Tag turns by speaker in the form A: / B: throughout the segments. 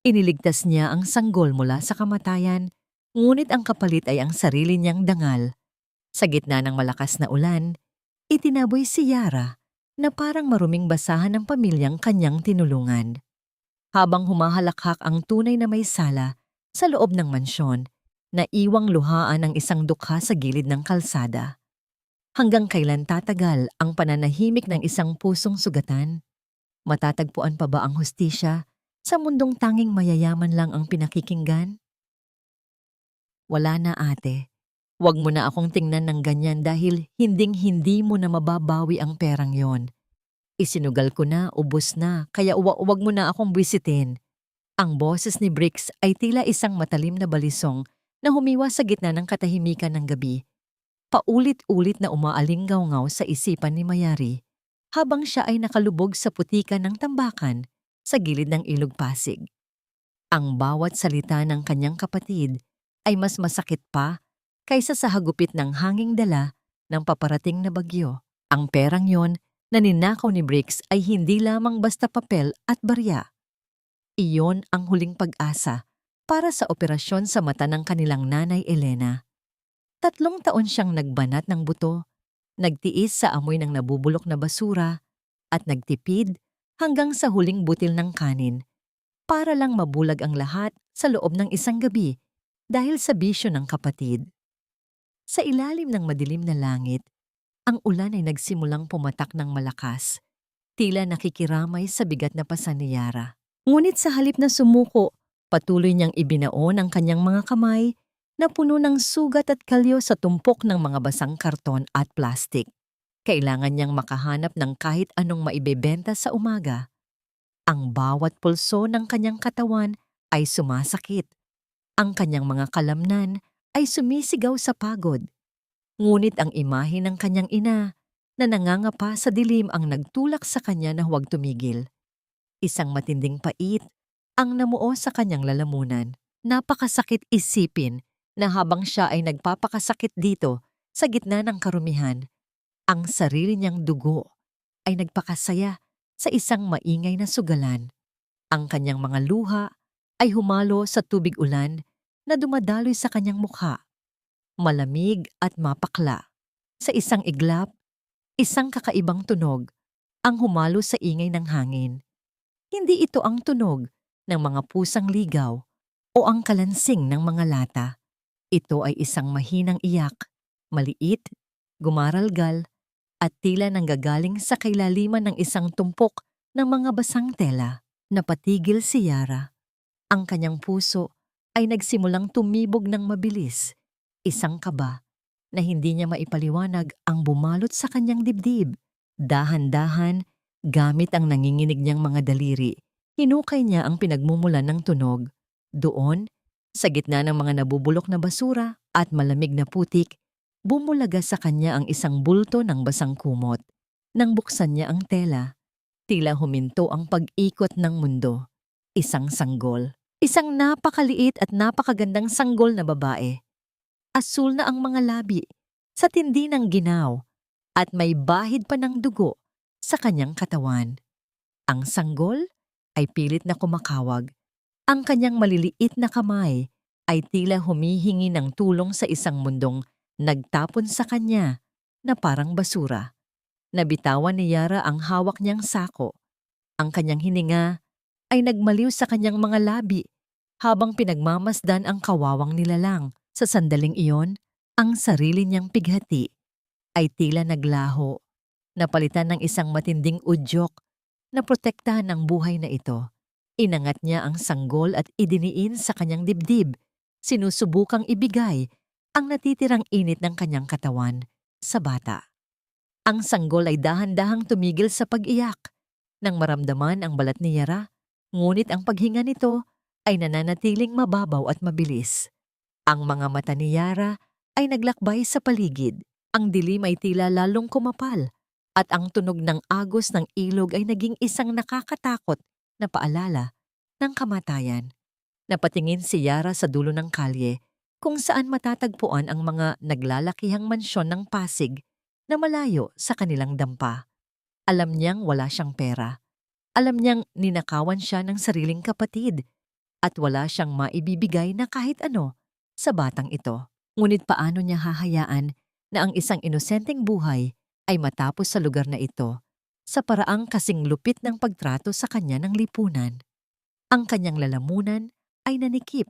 A: Iniligtas niya ang sanggol mula sa kamatayan, ngunit ang kapalit ay ang sarili niyang dangal. Sa gitna ng malakas na ulan, itinaboy si Yara na parang maruming basahan ng pamilyang kanyang tinulungan. Habang humahalakhak ang tunay na may sala sa loob ng mansyon, naiwang luhaan ang isang dukha sa gilid ng kalsada. Hanggang kailan tatagal ang pananahimik ng isang pusong sugatan? Matatagpuan pa ba ang hustisya sa mundong tanging mayayaman lang ang pinakikinggan? Wala na, ate. Huwag mo na akong tingnan ng ganyan dahil hinding-hindi mo na mababawi ang perang yon. Isinugal ko na, ubos na, kaya wag mo na akong bisitin. Ang boses ni Briggs ay tila isang matalim na balisong na humiwa sa gitna ng katahimikan ng gabi. Paulit-ulit na umaalingaw-ngaw sa isipan ni Mayari habang siya ay nakalubog sa putikan ng tambakan sa gilid ng ilog Pasig. Ang bawat salita ng kanyang kapatid ay mas masakit pa kaysa sa hagupit ng hanging dala ng paparating na bagyo. Ang perang yon na ninakaw ni Briggs ay hindi lamang basta papel at barya. Iyon ang huling pag-asa para sa operasyon sa mata ng kanilang nanay Elena. 3 taon siyang nagbanat ng buto, nagtiis sa amoy ng nabubulok na basura, at nagtipid hanggang sa huling butil ng kanin para lang mabulag ang lahat sa loob ng isang gabi dahil sa bisyo ng kapatid. Sa ilalim ng madilim na langit, ang ulan ay nagsimulang pumatak ng malakas, tila nakikiramay sa bigat na pasan ni Yara. Ngunit sa halip na sumuko, patuloy niyang ibinaon ang kanyang mga kamay na puno ng sugat at kalyo sa tumpok ng mga basang karton at plastik. Kailangan niyang makahanap ng kahit anong maibebenta sa umaga. Ang bawat pulso ng kanyang katawan ay sumasakit. Ang kanyang mga kalamnan ay sumisigaw sa pagod. Ngunit ang imahe ng kanyang ina na nangangapa sa dilim ang nagtulak sa kanya na huwag tumigil. Isang matinding pait ang namuo sa kanyang lalamunan. Napakasakit isipin na habang siya ay nagpapakasakit dito sa gitna ng karumihan, ang sarili niyang dugo ay nagpakasaya sa isang maingay na sugalan. Ang kanyang mga luha ay humalo sa tubig ulan na dumadaloy sa kanyang mukha, malamig at mapakla. Sa isang iglap, isang kakaibang tunog ang humalo sa ingay ng hangin. Hindi ito ang tunog ng mga pusang ligaw o ang kalansing ng mga lata. Ito ay isang mahinang iyak, maliit, gumaralgal, at tila nanggagaling sa kailaliman ng isang tumpok ng mga basang tela. Napatigil si Yara. Ang kanyang puso ay nagsimulang tumibog ng mabilis. Isang kaba na hindi niya maipaliwanag ang bumalot sa kanyang dibdib. Dahan-dahan, gamit ang nanginginig niyang mga daliri, hinukay niya ang pinagmumulan ng tunog. Doon, sa gitna ng mga nabubulok na basura at malamig na putik, bumulaga sa kanya ang isang bulto ng basang kumot. Nang buksan niya ang tela, tila huminto ang pag-ikot ng mundo. Isang sanggol. Isang napakaliit at napakagandang sanggol na babae. Asul na ang mga labi, sa tindi ng ginaw, at may bahid pa ng dugo sa kanyang katawan. Ang sanggol ay pilit na kumakawag. Ang kanyang maliliit na kamay ay tila humihingi ng tulong sa isang mundong nagtapon sa kanya na parang basura. Nabitawan ni Yara ang hawak niyang sako. Ang kanyang hininga ay nagmaliw sa kanyang mga labi habang pinagmamasdan ang kawawang nilalang. Sa sandaling iyon, ang sarili niyang pighati ay tila naglaho, napalitan ng isang matinding udyok na protektahan ng buhay na ito. Inangat niya ang sanggol at idiniin sa kanyang dibdib, sinusubukang ibigay ang natitirang init ng kanyang katawan sa bata. Ang sanggol ay dahan-dahang tumigil sa pag-iyak nang maramdaman ang balat ni Yara, ngunit ang paghinga nito ay nananatiling mababaw at mabilis. Ang mga mata ni Yara ay naglakbay sa paligid. Ang dilim ay tila lalong kumapal at ang tunog ng agos ng ilog ay naging isang nakakatakot na paalala ng kamatayan. Napatingin si Yara sa dulo ng kalye kung saan matatagpuan ang mga naglalakihang mansyon ng Pasig na malayo sa kanilang dampa. Alam niyang wala siyang pera. Alam niyang ninakawan siya ng sariling kapatid. at wala siyang maibibigay na kahit ano sa batang ito. Ngunit paano niya hahayaan na ang isang inosenteng buhay ay matapos sa lugar na ito sa paraang kasing lupit ng pagtrato sa kanya ng lipunan? Ang kanyang lalamunan ay nanikip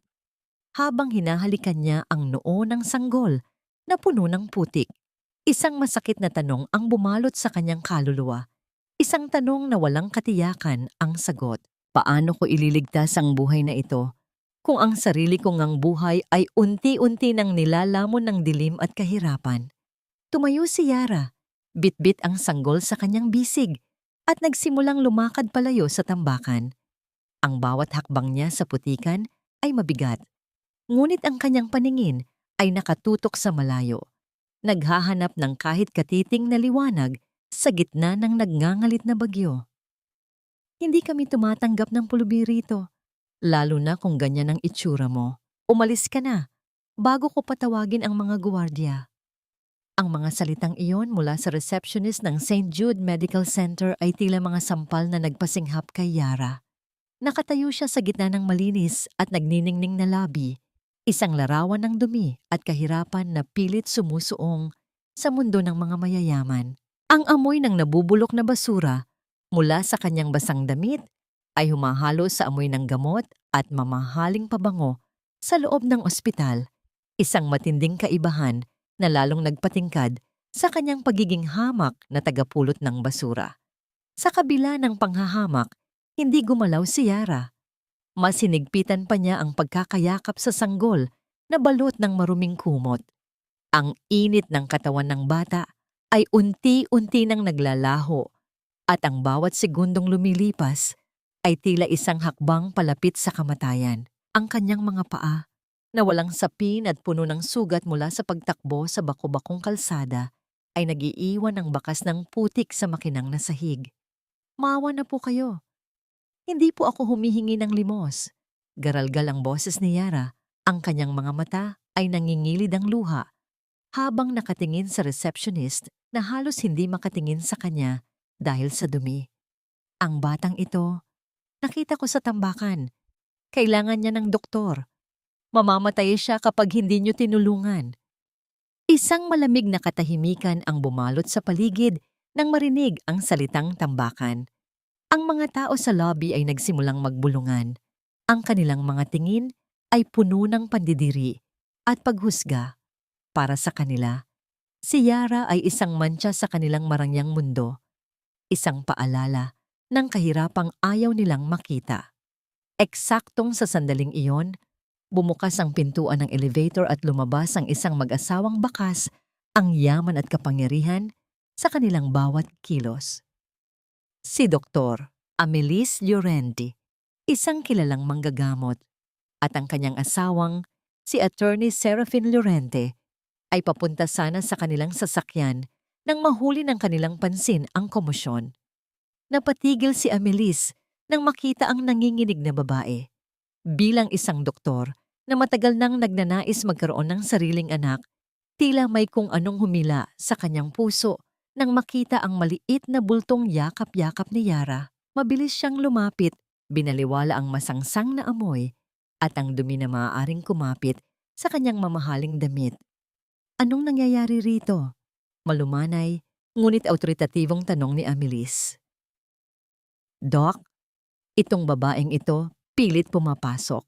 A: habang hinahalikan niya ang noo ng sanggol na puno ng putik. Isang masakit na tanong ang bumalot sa kanyang kaluluwa. Isang tanong na walang katiyakan ang sagot. Paano ko ililigtas ang buhay na ito kung ang sarili kong ang buhay ay unti-unti nang nilalamon ng dilim at kahirapan? Tumayo si Yara, bitbit ang sanggol sa kanyang bisig at nagsimulang lumakad palayo sa tambakan. Ang bawat hakbang niya sa putikan ay mabigat, ngunit ang kanyang paningin ay nakatutok sa malayo, naghahanap ng kahit katiting na liwanag sa gitna ng nagngangalit na bagyo. Hindi kami tumatanggap ng pulubi rito, lalo na kung ganyan ang itsura mo. Umalis ka na, bago ko patawagin ang mga guwardiya. Ang mga salitang iyon mula sa receptionist ng St. Jude Medical Center ay tila mga sampal na nagpasinghap kay Yara. Nakatayo siya sa gitna ng malinis at nagniningning na labi, isang larawan ng dumi at kahirapan na pilit sumusuong sa mundo ng mga mayayaman. Ang amoy ng nabubulok na basura mula sa kanyang basang damit ay humahalo sa amoy ng gamot at mamahaling pabango sa loob ng ospital, isang matinding kaibahan na lalong nagpatingkad sa kanyang pagiging hamak na tagapulot ng basura. Sa kabila ng panghahamak, hindi gumalaw si Yara. Mas hinigpitan pa niya ang pagkakayakap sa sanggol na balot ng maruming kumot. Ang init ng katawan ng bata ay unti-unti nang naglalaho at ang bawat segundong lumilipas ay tila isang hakbang palapit sa kamatayan. Ang kanyang mga paa, na walang sapin at puno ng sugat mula sa pagtakbo sa bako-bakong kalsada, ay nagiiwan ng bakas ng putik sa makinang na sahig. Maawa na po kayo. Hindi po ako humihingi ng limos. Garalgal ang boses ni Yara. Ang kanyang mga mata ay nangingilid ang luha habang nakatingin sa receptionist na halos hindi makatingin sa kanya dahil sa dumi. Ang batang ito, nakita ko sa tambakan. Kailangan niya ng doktor. Mamamatay siya kapag hindi niyo tinulungan. Isang malamig na katahimikan ang bumalot sa paligid nang marinig ang salitang tambakan. Ang mga tao sa lobby ay nagsimulang magbulungan. Ang kanilang mga tingin ay puno ng pandidiri at paghusga. Para sa kanila, si Yara ay isang mantsa sa kanilang marangyang mundo, isang paalala ng kahirapang ayaw nilang makita. Eksaktong sa sandaling iyon, bumukas ang pintuan ng elevator at lumabas ang isang mag-asawang bakas, ang yaman at kapangyarihan sa kanilang bawat kilos. Si Dr. Amelis Llorente, isang kilalang manggagamot, at ang kanyang asawang, si Attorney Serafin Llorente, ay papunta sana sa kanilang sasakyan nang mahuli ng kanilang pansin ang komosyon. Napatigil si Amelis nang makita ang nanginginig na babae. Bilang isang doktor na matagal nang nagnanais magkaroon ng sariling anak, tila may kung anong humila sa kanyang puso nang makita ang maliit na bultong yakap-yakap ni Yara. Mabilis siyang lumapit, binaliwala ang masangsang na amoy at ang dumi na maaaring kumapit sa kanyang mamahaling damit. Anong nangyayari rito? Malumanay, ngunit autoritatibong tanong ni Amelis. Doc, itong babaeng ito pilit pumapasok.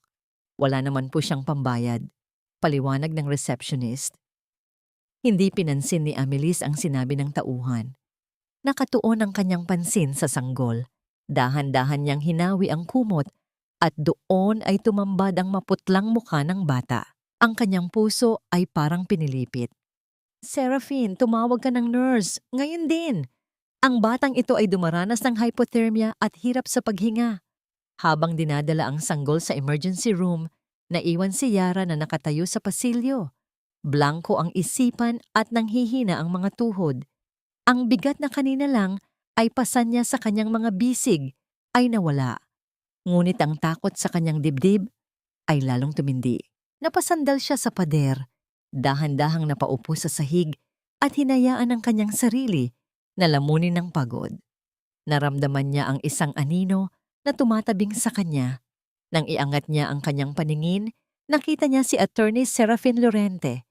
A: Wala naman po siyang pambayad. Paliwanag ng receptionist. Hindi pinansin ni Amelis ang sinabi ng tauhan. Nakatuon ang kanyang pansin sa sanggol. Dahan-dahan niyang hinawi ang kumot at doon ay tumambad ang maputlang mukha ng bata. Ang kanyang puso ay parang pinilipit. Serafin, tumawag ka ng nurse. Ngayon din. Ang batang ito ay dumaranas ng hypothermia at hirap sa paghinga. Habang dinadala ang sanggol sa emergency room, naiwan si Yara na nakatayo sa pasilyo. Blanko ang isipan at nanghihina ang mga tuhod. Ang bigat na kanina lang ay pasan niya sa kanyang mga bisig ay nawala. Ngunit ang takot sa kanyang dibdib ay lalong tumindi. Napasandal siya sa pader, dahan-dahang napaupo sa sahig at hinayaan ang kanyang sarili na lamunin ng pagod. Naramdaman niya ang isang anino na tumatabing sa kanya. Nang iangat niya ang kanyang paningin, nakita niya si Attorney Serafin Lorente.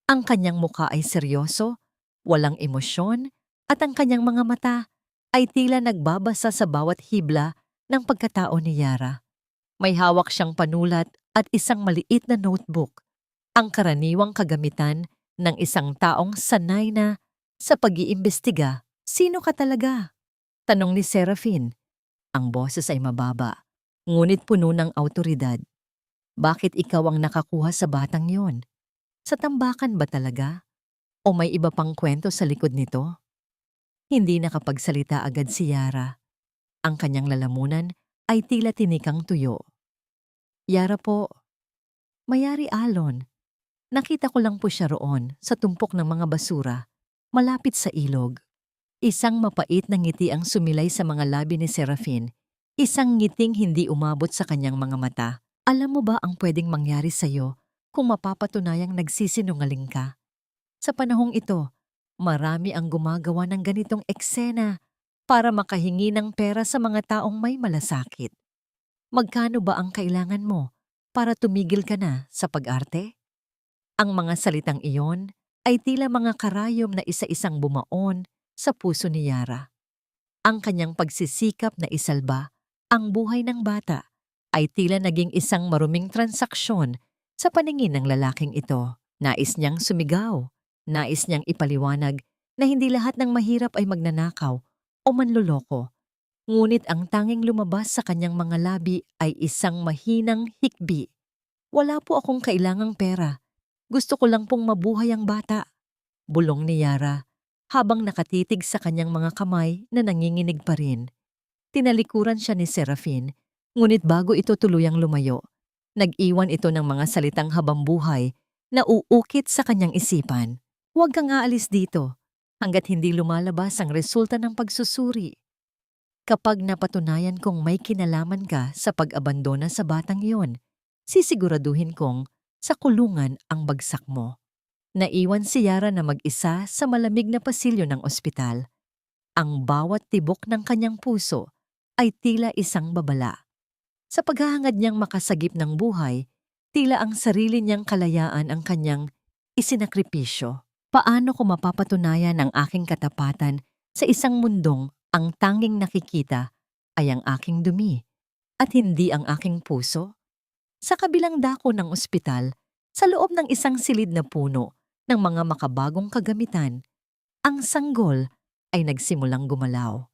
A: Ang kanyang muka ay seryoso, walang emosyon, at ang kanyang mga mata ay tila nagbabasa sa bawat hibla ng pagkatao ni Yara. May hawak siyang panulat at isang maliit na notebook, ang karaniwang kagamitan ng isang taong sanay na sa pag-iimbestiga. Sino ka talaga? Tanong ni Serafin. Ang boses ay mababa, ngunit puno ng awtoridad. Bakit ikaw ang nakakuha sa batang yon? Sa tambakan ba talaga? O may iba pang kwento sa likod nito? Hindi nakapagsalita agad si Yara. Ang kanyang lalamunan ay tila tinikang tuyo. Yara po, Mayari Alon. Nakita ko lang po siya roon sa tumpok ng mga basura, malapit sa ilog. Isang mapait na ngiti ang sumilay sa mga labi ni Serafin. Isang ngiting hindi umabot sa kanyang mga mata. Alam mo ba ang pwedeng mangyari sa'yo kung mapapatunayang nagsisinungaling ka? Sa panahong ito, marami ang gumagawa ng ganitong eksena para makahingi ng pera sa mga taong may malasakit. Magkano ba ang kailangan mo para tumigil ka na sa pag-arte? Ang mga salitang iyon ay tila mga karayom na isa-isang bumaon sa puso ni Yara. Ang kanyang pagsisikap na isalba ang buhay ng bata ay tila naging isang maruming transaksyon sa paningin ng lalaking ito. Nais niyang sumigaw, nais niyang ipaliwanag na hindi lahat ng mahirap ay magnanakaw o manloloko. Ngunit ang tanging lumabas sa kanyang mga labi ay isang mahinang hikbi. Wala po akong kailangang pera. Gusto ko lang pong mabuhay ang bata. Bulong ni Yara habang nakatitig sa kanyang mga kamay na nanginginig pa rin. Tinalikuran siya ni Serafin, ngunit bago ito tuluyang lumayo, nag-iwan ito ng mga salitang habambuhay na uukit sa kanyang isipan. Huwag kang aalis dito hanggat hindi lumalabas ang resulta ng pagsusuri. Kapag napatunayan kong may kinalaman ka sa pag-abandona sa batang iyon, sisiguraduhin kong sa kulungan ang bagsak mo. Naiwan si Yara na mag-isa sa malamig na pasilyo ng ospital. Ang bawat tibok ng kanyang puso ay tila isang babala. Sa paghahangad niyang makasagip ng buhay, tila ang sarili niyang kalayaan ang kanyang isinakripisyo. Paano ko mapapatunayan ang aking katapatan sa isang mundong ang tanging nakikita ay ang aking dumi at hindi ang aking puso? Sa kabilang dako ng ospital, sa loob ng isang silid na puno ng mga makabagong kagamitan, ang sanggol ay nagsimulang gumalaw.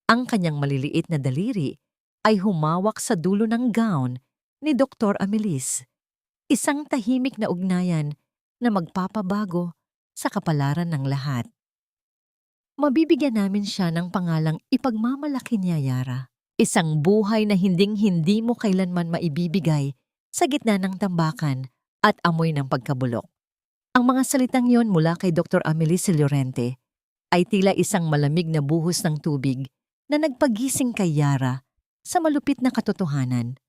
A: Ang kanyang maliliit na daliri ay humawak sa dulo ng gown ni Dr. Amelis, isang tahimik na ugnayan na magpapabago sa kapalaran ng lahat. Mabibigyan namin siya ng pangalang ipagmamalaki niya, Yara. Isang buhay na hinding-hindi mo kailanman maibibigay sa gitna ng tambakan at amoy ng pagkabulok. Ang mga salitang yon mula kay Dr. Amelis Lorente ay tila isang malamig na buhos ng tubig na nagpagising kay Yara sa malupit na katotohanan.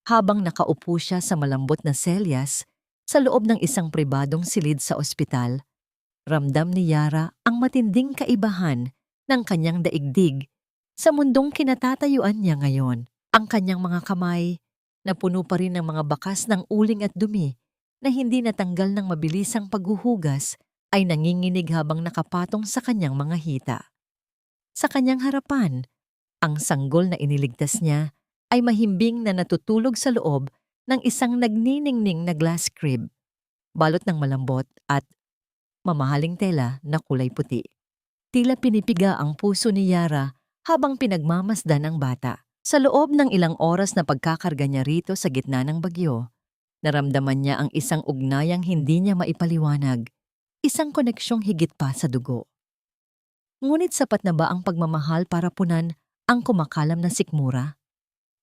A: Habang nakaupo siya sa malambot na selyas sa loob ng isang pribadong silid sa ospital, ramdam ni Yara ang matinding kaibahan ng kanyang daigdig sa mundong kinatatayuan niya ngayon. Ang kanyang mga kamay na puno pa rin ng mga bakas ng uling at dumi na hindi natanggal ng mabilisang paghuhugas ay nanginginig habang nakapatong sa kanyang mga hita. Sa kanyang harapan, ang sanggol na iniligtas niya ay mahimbing na natutulog sa loob ng isang nagniningning na glass crib, balot ng malambot at mamahaling tela na kulay puti. Tila pinipiga ang puso ni Yara habang pinagmamasdan ang bata. Sa loob ng ilang oras na pagkakarga niya rito sa gitna ng bagyo, naramdaman niya ang isang ugnayang hindi niya maipaliwanag, isang koneksyong higit pa sa dugo. Ngunit sapat na ba ang pagmamahal para punan ang kumakalam na sikmura?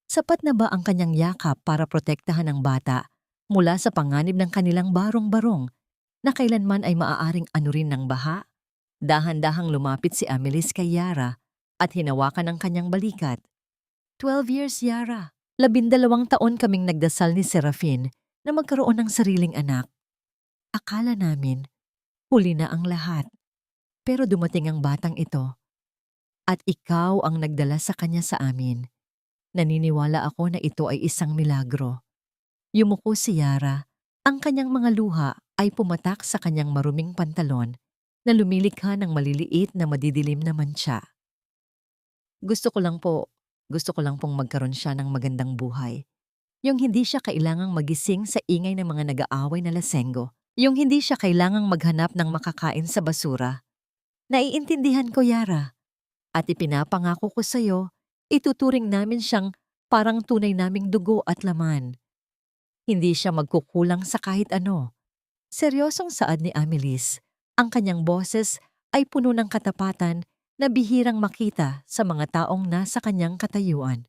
A: Sapat na ba ang kanyang yakap para protektahan ang bata mula sa panganib ng kanilang barong-barong na kailanman ay maaaring anurin ng baha? Dahan-dahang lumapit si Amelis kay Yara at hinawakan ang kanyang balikat. 12 years, Yara. 12 taon kaming nagdasal ni Serafin na magkaroon ng sariling anak. Akala namin, huli na ang lahat. Pero dumating ang batang ito. At ikaw ang nagdala sa kanya sa amin. Naniniwala ako na ito ay isang milagro. Yumuko si Yara. Ang kanyang mga luha ay pumatak sa kanyang maruming pantalon na lumilikha ng maliliit na madidilim na mantsa. Gusto ko lang po, gusto ko lang pong magkaroon siya ng magandang buhay. Yung hindi siya kailangang magising sa ingay ng mga nag-aaway na lasenggo. Yung hindi siya kailangang maghanap ng makakain sa basura. Naiintindihan ko, Yara. At ipinapangako ko sa'yo, ituturing namin siyang parang tunay naming dugo at laman. Hindi siya magkukulang sa kahit ano. Seryosong saad ni Amelis. Ang kanyang boses ay puno ng katapatan na bihirang makita sa mga taong nasa kanyang katayuan.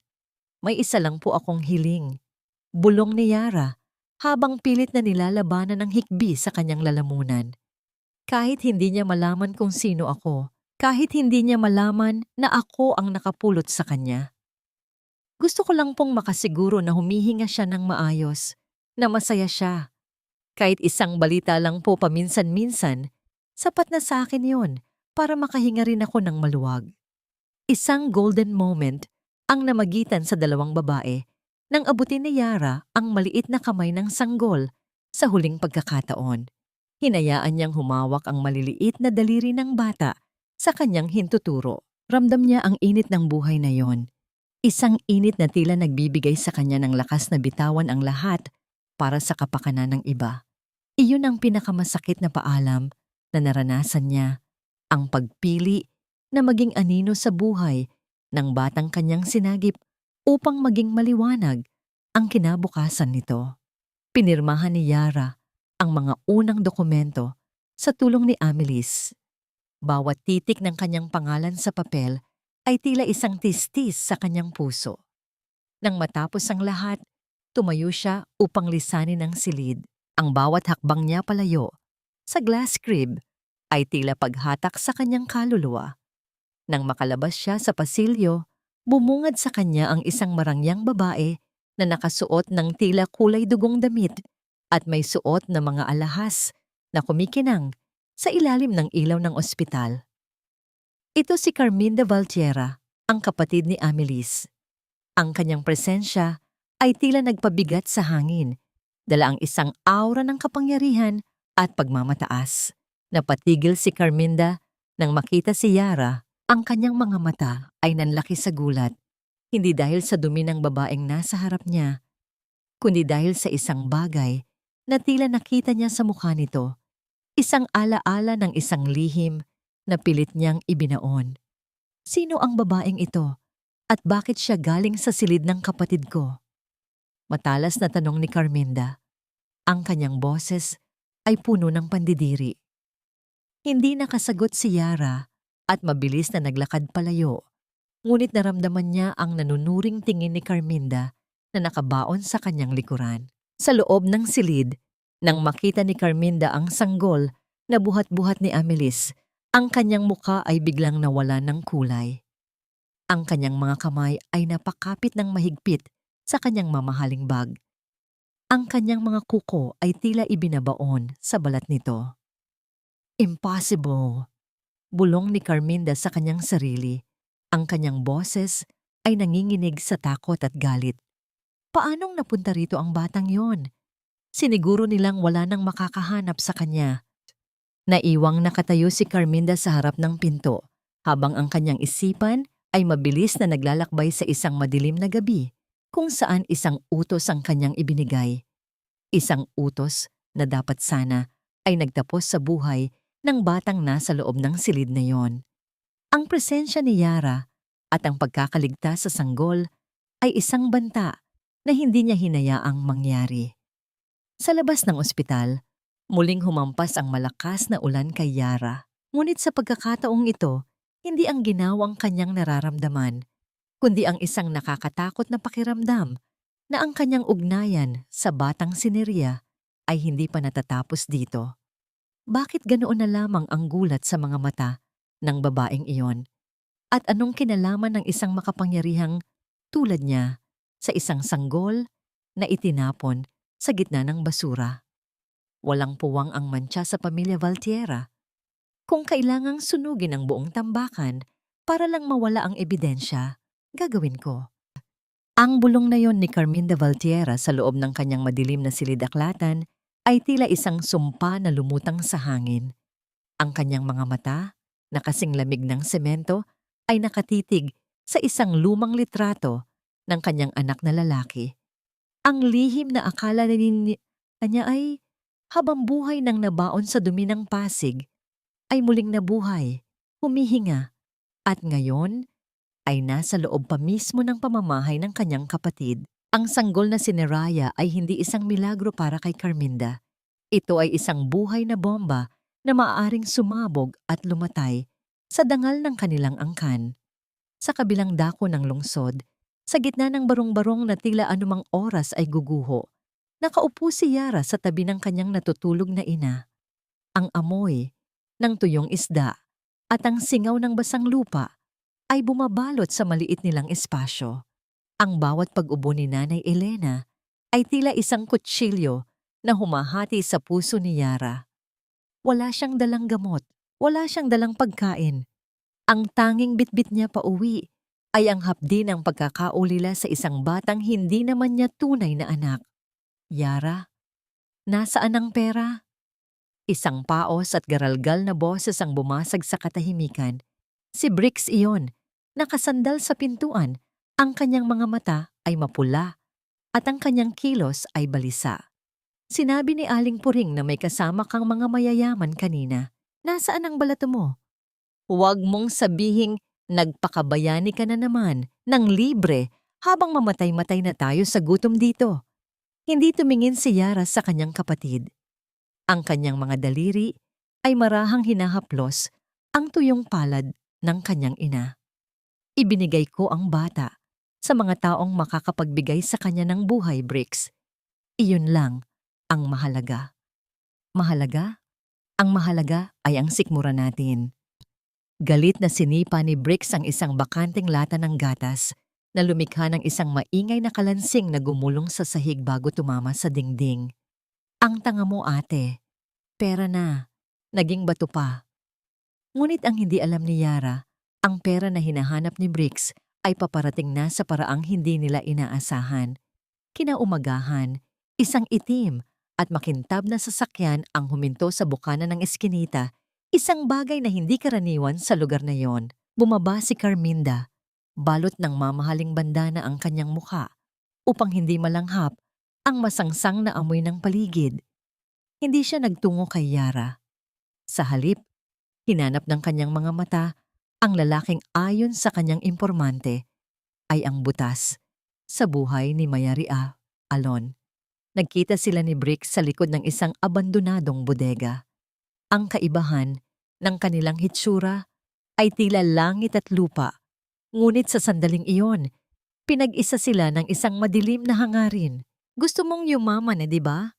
A: May isa lang po akong hiling. Bulong ni Yara habang pilit na nilalabanan ng hikbi sa kanyang lalamunan. Kahit hindi niya malaman kung sino ako, kahit hindi niya malaman na ako ang nakapulot sa kanya. Gusto ko lang pong makasiguro na humihinga siya ng maayos, na masaya siya. Kahit isang balita lang po paminsan-minsan, sapat na sa akin yon para makahinga rin ako ng maluwag. Isang golden moment ang namagitan sa dalawang babae nang abutin ni Yara ang maliit na kamay ng sanggol sa huling pagkakataon. Hinayaan niyang humawak ang maliliit na daliri ng bata sa kanyang hintuturo. Ramdam niya ang init ng buhay na yon. Isang init na tila nagbibigay sa kanya ng lakas na bitawan ang lahat para sa kapakanan ng iba. Iyon ang pinakamasakit na paalam na naranasan niya, ang pagpili na maging anino sa buhay ng batang kanyang sinagip upang maging maliwanag ang kinabukasan nito. Pinirmahan ni Yara ang mga unang dokumento sa tulong ni Amelis. Bawat titik ng kanyang pangalan sa papel ay tila isang tistis sa kanyang puso. Nang matapos ang lahat, tumayo siya upang lisanin ang silid. Ang bawat hakbang niya palayo sa glass crib ay tila paghatak sa kanyang kaluluwa. Nang makalabas siya sa pasilyo, bumungad sa kanya ang isang marangyang babae na nakasuot ng tila kulay dugong damit at may suot na mga alahas na kumikinang sa ilalim ng ilaw ng ospital. Ito si Carminda Valtiera, ang kapatid ni Amelis. Ang kanyang presensya ay tila nagpabigat sa hangin, dala ang isang aura ng kapangyarihan at pagmamataas. Napatigil si Carminda nang makita si Yara. Ang kanyang mga mata ay nanlaki sa gulat, hindi dahil sa dumi ng babaeng nasa harap niya, kundi dahil sa isang bagay na tila nakita niya sa mukha nito, isang alaala ng isang lihim na pilit niyang ibinaon. Sino ang babaeng ito at bakit siya galing sa silid ng kapatid ko? Matalas na tanong ni Carminda. Ang kanyang boses ay puno ng pandidiri. Hindi nakasagot si Yara at mabilis na naglakad palayo. Ngunit naramdaman niya ang nanunuring tingin ni Carminda na nakabaon sa kanyang likuran. Sa loob ng silid, nang makita ni Carminda ang sanggol na buhat-buhat ni Amelis, ang kanyang mukha ay biglang nawala ng kulay. Ang kanyang mga kamay ay napakapit ng mahigpit sa kanyang mamahaling bag. Ang kanyang mga kuko ay tila ibinabaon sa balat nito. Impossible! Bulong ni Carminda sa kanyang sarili. Ang kanyang boses ay nanginginig sa takot at galit. Paanong napunta rito ang batang yon? Siniguro nilang wala nang makakahanap sa kanya. Naiwang nakatayo si Carminda sa harap ng pinto, habang ang kanyang isipan ay mabilis na naglalakbay sa isang madilim na gabi, kung saan isang utos ang kanyang ibinigay. Isang utos na dapat sana ay nagtapos sa buhay ng batang nasa loob ng silid na yon. Ang presensya ni Yara at ang pagkakaligtas sa sanggol ay isang banta na hindi niya hinayaang mangyari. Sa labas ng ospital, muling humampas ang malakas na ulan kay Yara. Ngunit sa pagkakataong ito, hindi ang ginawang kanyang nararamdaman, kundi ang isang nakakatakot na pakiramdam na ang kanyang ugnayan sa batang si Neria ay hindi pa natatapos dito. Bakit ganoon na lamang ang gulat sa mga mata ng babaeng iyon? At anong kinalaman ng isang makapangyarihang tulad niya sa isang sanggol na itinapon sa gitna ng basura? Walang puwang ang mantsa sa pamilya Valtiera. Kung kailangang sunugin ang buong tambakan para lang mawala ang ebidensya, gagawin ko. Ang bulong na yon ni Carmina Valtierra sa loob ng kanyang madilim na silid-aklatan ay tila isang sumpa na lumutang sa hangin. Ang kanyang mga mata, na kasing lamig ng semento, ay nakatitig sa isang lumang litrato ng kanyang anak na lalaki. Ang lihim na akala kanya ay habang buhay nang nabaon sa dumi ng pasig, ay muling nabuhay, humihinga, at ngayon ay nasa loob pa mismo ng pamamahay ng kanyang kapatid. Ang sanggol na si Neraya ay hindi isang milagro para kay Carminda. Ito ay isang buhay na bomba na maaaring sumabog at lumatay sa dangal ng kanilang angkan. Sa kabilang dako ng lungsod, sa gitna ng barong-barong na tila anumang oras ay guguho, nakaupo si Yara sa tabi ng kanyang natutulog na ina. Ang amoy ng tuyong isda at ang singaw ng basang lupa ay bumabalot sa maliit nilang espasyo. Ang bawat pag-ubo ni Nanay Elena ay tila isang kutsilyo na humahati sa puso ni Yara. Wala siyang dalang gamot, wala siyang dalang pagkain. Ang tanging bitbit niya pauwi ay ang hapdi ng pagkakaulila sa isang batang hindi naman niya tunay na anak. Yara, nasaan ang pera? Isang paos at garalgal na boses ang bumasag sa katahimikan. Si Brix iyon, nakasandal sa pintuan, ang kanyang mga mata ay mapula at ang kanyang kilos ay balisa. Sinabi ni Aling Puring na may kasama kang mga mayayaman kanina. Nasaan ang balato mo? Huwag mong sabihing nagpakabayani ka na naman ng libre habang mamatay-matay na tayo sa gutom dito. Hindi tumingin si Yara sa kanyang kapatid. Ang kanyang mga daliri ay marahang hinahaplos ang tuyong palad ng kanyang ina. Ibinigay ko ang bata sa mga taong makakapagbigay sa kanya ng buhay, Brix. Iyon lang ang mahalaga. Mahalaga? Ang mahalaga ay ang sikmura natin. Galit na sinipa ni Brix ang isang bakanting lata ng gatas na lumikha ng isang maingay na kalansing na gumulong sa sahig bago tumama sa dingding. Ang tanga mo, ate. Pera na. Naging bato pa. Ngunit ang hindi alam ni Yara, ang pera na hinahanap ni Brix ay paparating na sa paraang hindi nila inaasahan. Kinaumagahan, isang itim at makintab na sasakyan ang huminto sa bukana ng eskinita, isang bagay na hindi karaniwan sa lugar na yon. Bumaba si Carminda, balot ng mamahaling bandana ang kanyang mukha, upang hindi malanghap ang masangsang na amoy ng paligid. Hindi siya nagtungo kay Yara. Sa halip, hinanap ng kanyang mga mata ang lalaking ayon sa kanyang impormante ay ang butas sa buhay ni Mayaria Alon. Nagkita sila ni Brix sa likod ng isang abandonadong bodega. Ang kaibahan ng kanilang hitsura ay tila langit at lupa, ngunit sa sandaling iyon, pinag-isa sila ng isang madilim na hangarin. Gusto mong yumaman, di ba?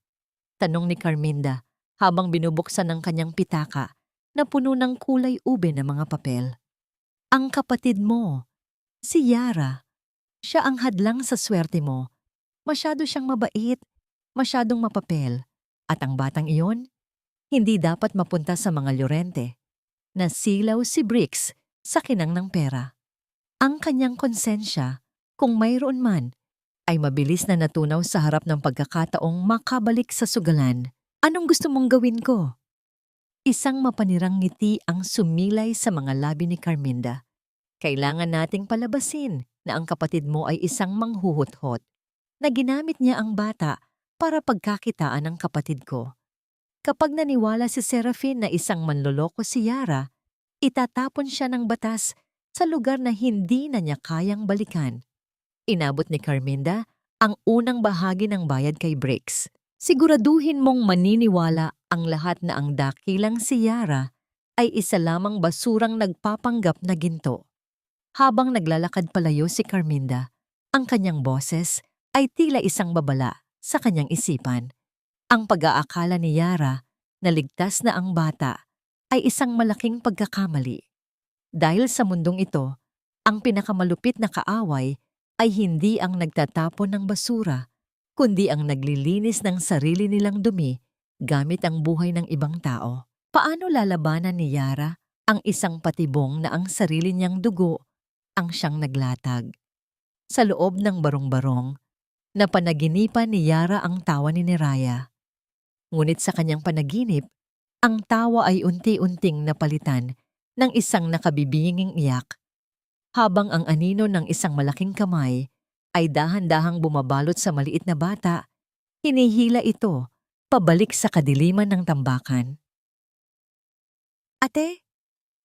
A: Tanong ni Carminda habang binubuksan ng kanyang pitaka na puno ng kulay ube na mga papel. Ang kapatid mo, si Yara, siya ang hadlang sa swerte mo. Masyado siyang mabait, masyadong mapapel. At ang batang iyon, hindi dapat mapunta sa mga Llorente. Nasilaw si Brix sa kinang ng pera. Ang kanyang konsensya, kung mayroon man, ay mabilis na natunaw sa harap ng pagkakataong makabalik sa sugalan. Anong gusto mong gawin ko? Isang mapanirang ngiti ang sumilay sa mga labi ni Carminda. Kailangan nating palabasin na ang kapatid mo ay isang manghuhot-hot, na ginamit niya ang bata para pagkakitaan ng kapatid ko. Kapag naniwala si Serafin na isang manloloko si Yara, itatapon siya ng batas sa lugar na hindi na niya kayang balikan. Inabot ni Carminda ang unang bahagi ng bayad kay Brix. Siguraduhin mong maniniwala ang lahat na ang dakilang si Yara ay isa lamang basurang nagpapanggap na ginto. Habang naglalakad palayo si Carminda, ang kanyang boses ay tila isang babala sa kanyang isipan. Ang pag-aakala ni Yara na ligtas na ang bata ay isang malaking pagkakamali. Dahil sa mundong ito, ang pinakamalupit na kaaway ay hindi ang nagtatapon ng basura, kundi ang naglilinis ng sarili nilang dumi gamit ang buhay ng ibang tao. Paano lalabanan ni Yara ang isang patibong na ang sarili niyang dugo ang siyang naglatag? Sa loob ng barong-barong, napanaginipan ni Yara ang tawa ni Neraya. Ngunit sa kanyang panaginip, ang tawa ay unti-unting napalitan ng isang nakabibinging iyak, habang ang anino ng isang malaking kamay ay dahan-dahang bumabalot sa maliit na bata, hinihila ito pabalik sa kadiliman ng tambakan. "Ate,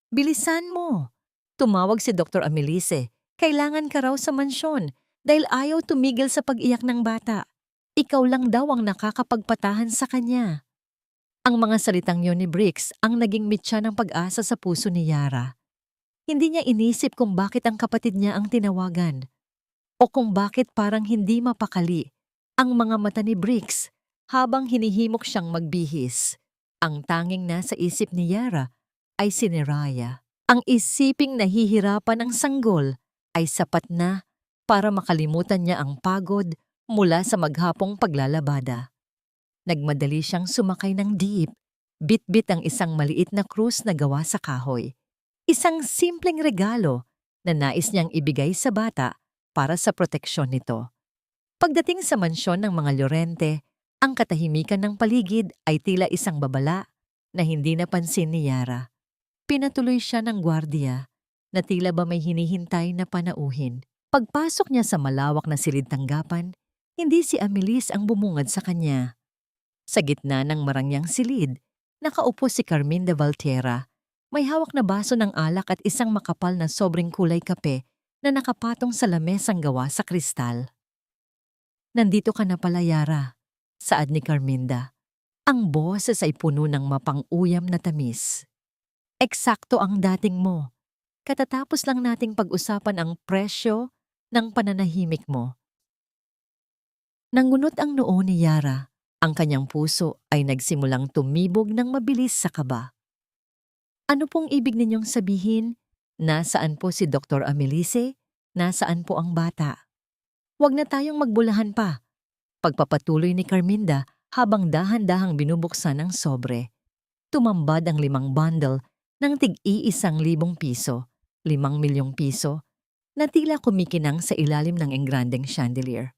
A: bilisan mo!" Tumawag si Dr. Amelise. "Kailangan ka raw sa mansyon dahil ayaw tumigil sa pag-iyak ng bata. Ikaw lang daw ang nakakapagpatahan sa kanya." Ang mga salitang yun ni Briggs ang naging mitya ng pag-asa sa puso ni Yara. Hindi niya inisip kung bakit ang kapatid niya ang tinawagan o kung bakit parang hindi mapakali ang mga mata ni Briggs habang hinihimok siyang magbihis. Ang tanging nasa isip ni Yara ay si Neraya. Ang isiping nahihirapan ng sanggol ay sapat na para makalimutan niya ang pagod mula sa maghapong paglalabada. Nagmadali siyang sumakay ng jeep, bit-bit ang isang maliit na krus na gawa sa kahoy. Isang simpleng regalo na nais niyang ibigay sa bata para sa proteksyon nito. Pagdating sa mansyon ng mga Llorente, ang katahimikan ng paligid ay tila isang babala na hindi napansin ni Yara. Pinatuloy siya ng gwardiya na tila ba may hinihintay na panauhin. Pagpasok niya sa malawak na silid tanggapan, hindi si Amelis ang bumungad sa kanya. Sa gitna ng marangyang silid, nakaupo si Carmen de Valtierra. May hawak na baso ng alak at isang makapal na sobrang kulay kape na nakapatong sa lamesang gawa sa kristal. "Nandito ka na pala, Yara," saad ni Carminda. Ang boses ay puno ng mapang-uyam na tamis. "Eksakto ang dating mo. Katatapos lang nating pag-usapan ang presyo ng pananahimik mo." Nangunot ang noo ni Yara. Ang kanyang puso ay nagsimulang tumibog ng mabilis sa kaba. "Ano pong ibig ninyong sabihin? Nasaan po si Dr. Amelise? Nasaan po ang bata?" "Huwag na tayong magbulahan pa," pagpapatuloy ni Carminda habang dahan-dahang binubuksan ang sobre. Tumambad ang 5 bundle ng tig-1,000 piso, 5 milyong piso, na tila kumikinang sa ilalim ng engrandeng chandelier.